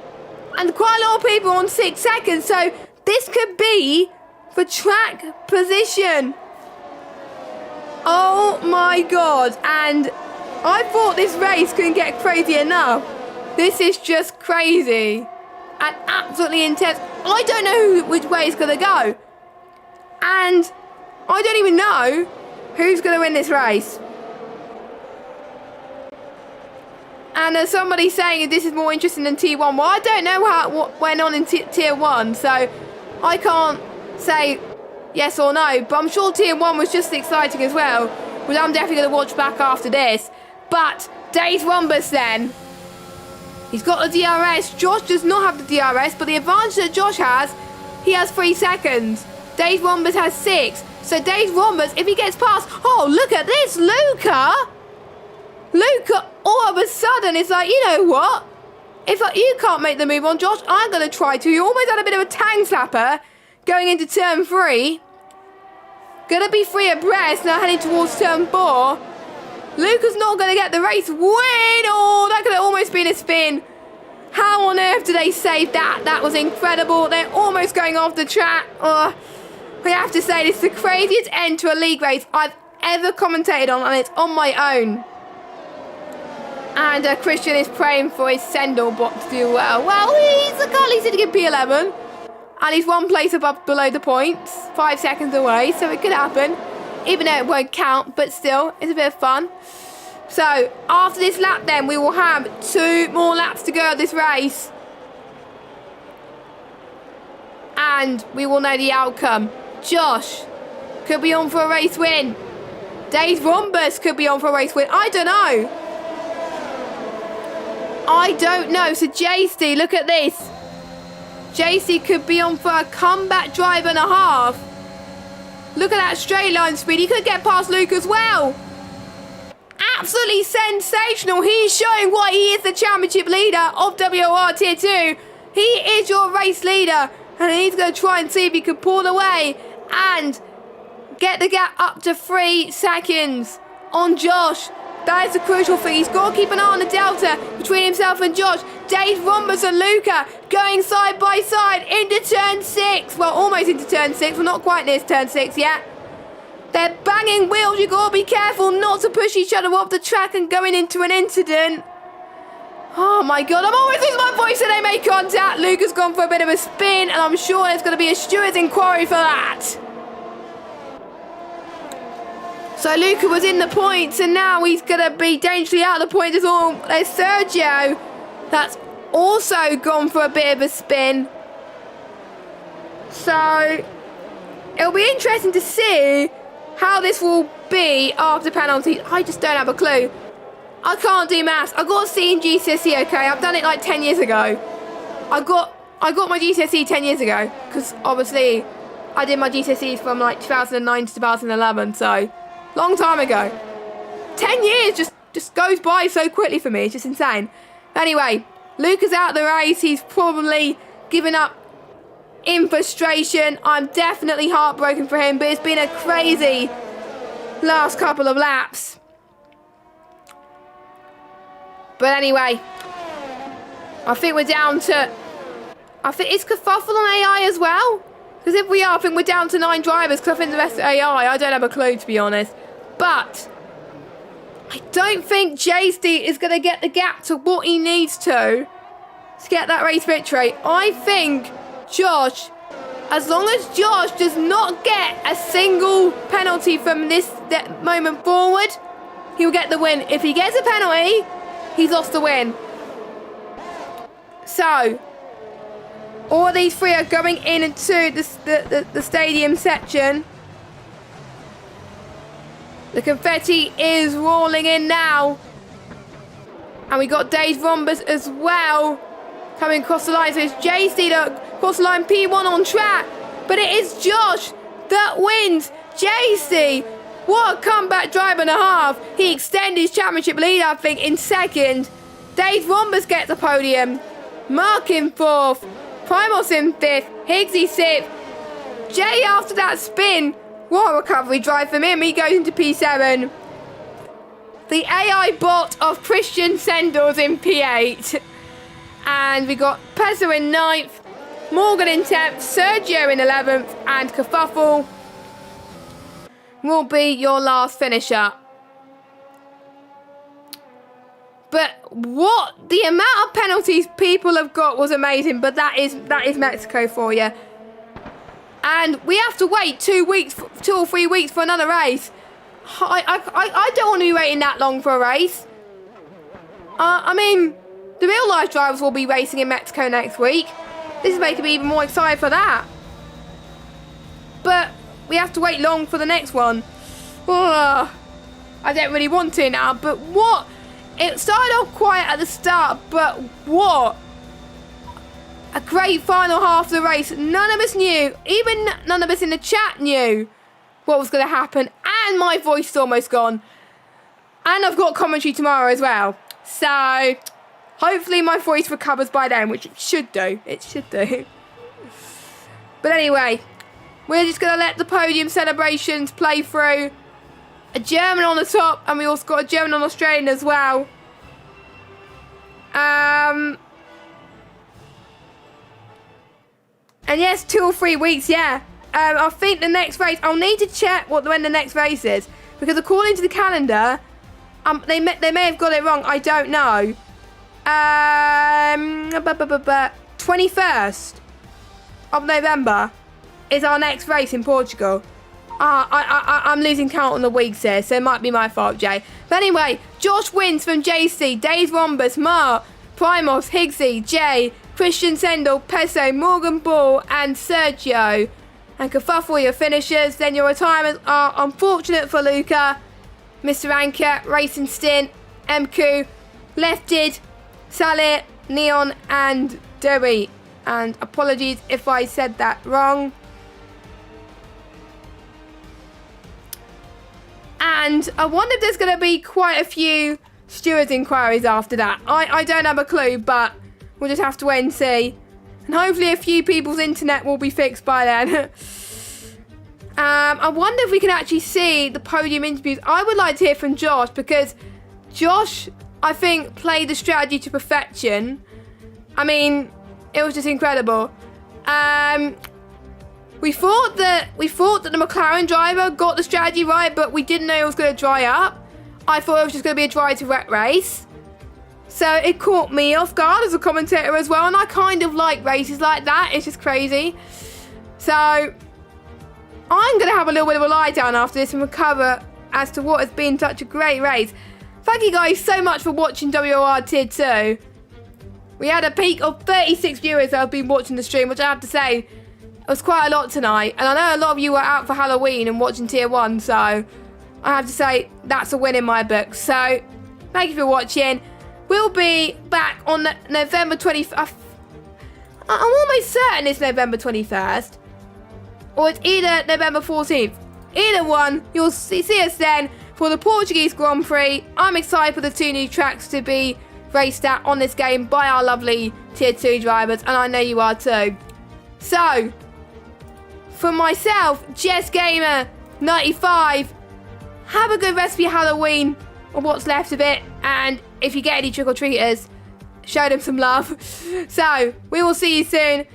And quite a lot of people on 6 seconds, so this could be for track position. Oh my god. And I thought this race couldn't get crazy enough. This is just crazy. And absolutely intense. I don't know which way it's going to go. And I don't even know who's going to win this race. And there's somebody saying this is more interesting than T1. Well, I don't know what went on in Tier 1, so I can't say yes or no. But I'm sure Tier 1 was just exciting as well, which I'm definitely going to watch back after this. But Dave Rombus then. He's got the DRS. Josh does not have the DRS, but the advantage that Josh has, he has 3 seconds. Dave Rombus has 6. So Dave Rombus, if he gets past, oh, look at this, Luca. Luca, all of a sudden, is like, you know what? If you can't make the move on, Josh, I'm going to try to. You almost had a bit of a tang slapper going into turn 3. Going to be free abreast, now heading towards turn 4. Luca's not going to get the race win. Oh, that could have almost been a spin. How on earth did they save that? That was incredible. They're almost going off the track. Oh, I have to say, this is the craziest end to a league race I've ever commentated on, and it's on my own. And Christian is praying for his Sendor bot to do well. Well, he's currently sitting in P11. And he's 1 place below the points. 5 seconds away, so it could happen. Even though it won't count, but still, it's a bit of fun. So, after this lap then, we will have 2 more laps to go of this race. And we will know the outcome. Josh could be on for a race win. Dave Rombus could be on for a race win. I don't know. I don't know. So JC, look at this. JC could be on for a comeback drive and a half. Look at that straight line speed. He could get past Luke as well. Absolutely sensational. He's showing why he is the championship leader of WOR Tier 2. He is your race leader. And he's going to try and see if he can pull away and get the gap up to 3 seconds on Josh. That is the crucial thing. He's got to keep an eye on the delta between himself and Josh. Dave Rombus and Luca going side by side into turn 6. Well, almost into turn 6. We're not quite near turn 6 yet. They're banging wheels. You've got to be careful not to push each other off the track and going into an incident. Oh my God, I'm always losing my voice and they make contact. Luca's gone for a bit of a spin and I'm sure there's going to be a steward's inquiry for that. So Luca was in the points and now he's going to be dangerously out of the points. There's Sergio. That's also gone for a bit of a spin. So it'll be interesting to see how this will be after penalties. I just don't have a clue. I can't do maths. I got a C in GCSE, okay? I've done it like 10 years ago. I got my GCSE 10 years ago because obviously I did my GCSEs from like 2009 to 2011, so long time ago. 10 years just goes by so quickly for me. It's just insane. Anyway, Luca's out of the race. He's probably given up in frustration. I'm definitely heartbroken for him, but it's been a crazy last couple of laps. But anyway, I think we're down to... I think it's kerfuffle on AI as well. Because if we are, I think we're down to 9 drivers. Because I think the rest are AI. I don't have a clue, to be honest. But I don't think JC is going to get the gap to what he needs to get that race victory. I think Josh, as long as Josh does not get a single penalty from this moment forward, he'll get the win. If he gets a penalty, he's lost the win. So, all these three are going into the stadium section. The confetti is rolling in now. And we got Dave Rombus as well coming across the line. So it's JC that cross the line, P1 on track. But it is Josh that wins. JC, what a comeback drive and a half. He extended his championship lead, I think, in second. Dave Rombus gets the podium. Mark in fourth. Primos in fifth. Higgsy sixth. Jay, after that spin, what a recovery drive from him. He goes into P7. The AI bot of Christian Sendor's in P8. And we got Pezzo in 9th. Morgan in 10th. Sergio in 11th. And Kerfuffle will be your last finisher. But what the amount of penalties people have got was amazing. But that is Mexico for you. And we have to wait 2 or 3 weeks for another race. I don't want to be waiting that long for a race. I mean, the real life drivers will be racing in Mexico next week. This is making me even more excited for that. But we have to wait long for the next one. I don't really want to now, but what? It started off quiet at the start, but what? A great final half of the race. None of us knew, even none of us in the chat knew what was going to happen. And my voice is almost gone. And I've got commentary tomorrow as well. So, hopefully my voice recovers by then, which it should do. It should do. But anyway, we're just going to let the podium celebrations play through. A German on the top, and we also got a German on Australian as well. And yes, 2 or 3 weeks, yeah. I think the next race, I'll need to check when the next race is. Because according to the calendar, they may have got it wrong, I don't know. 21st of November is our next race in Portugal. I'm losing count on the weeks here, so it might be my fault, Jay. But anyway, Josh wins from JC, Dave Rombus, Mark, Primos, Higgsy, Jay, Christian Sendel, Peso, Morgan Ball, and Sergio. And Kerfuffle, your finishers. Then your retirements are unfortunate for Luca, Mr. Anker, Racing Stint, MQ, Lefted, Salit, Neon, and Dewey. And apologies if I said that wrong. And I wonder if there's going to be quite a few stewards inquiries after that. I don't have a clue, but we'll just have to wait and see. And hopefully a few people's internet will be fixed by then. I wonder if we can actually see the podium interviews. I would like to hear from Josh, because Josh, I think, played the strategy to perfection. I mean, it was just incredible. We thought that the McLaren driver got the strategy right, but we didn't know it was going to dry up. I thought it was just going to be a dry to wet race. So it caught me off guard as a commentator as well, and I kind of like races like that. It's just crazy. So I'm going to have a little bit of a lie down after this and recover as to what has been such a great race. Thank you guys so much for watching WOR Tier 2. We had a peak of 36 viewers that have been watching the stream, which I have to say, it was quite a lot tonight. And I know a lot of you were out for Halloween and watching Tier 1, so I have to say that's a win in my book. So thank you for watching. We'll be back on November 21st. I'm almost certain it's November 21st. Or it's either November 14th. Either one, you'll see us then for the Portuguese Grand Prix. I'm excited for the 2 new tracks to be raced at on this game by our lovely Tier 2 drivers, and I know you are too. So, for myself, Jess Gamer 95, have a good rest of your Halloween, or what's left of it, and if you get any trick-or-treaters, show them some love. So, we will see you soon.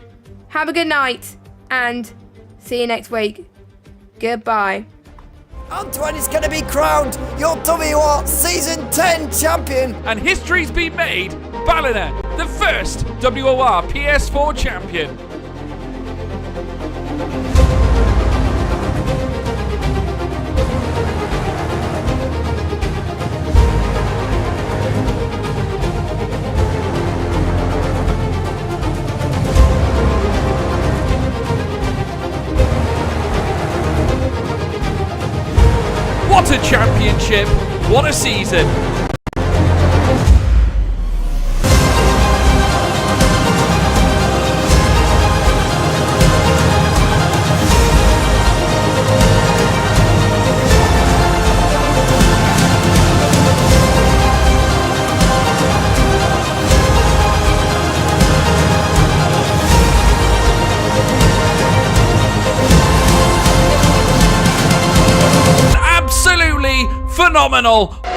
Have a good night, and see you next week. Goodbye. Antoine is going to be crowned your WOR Season 10 champion. And history's been made. Ballina, the first WOR PS4 champion. What a championship! What a season! Phenomenal!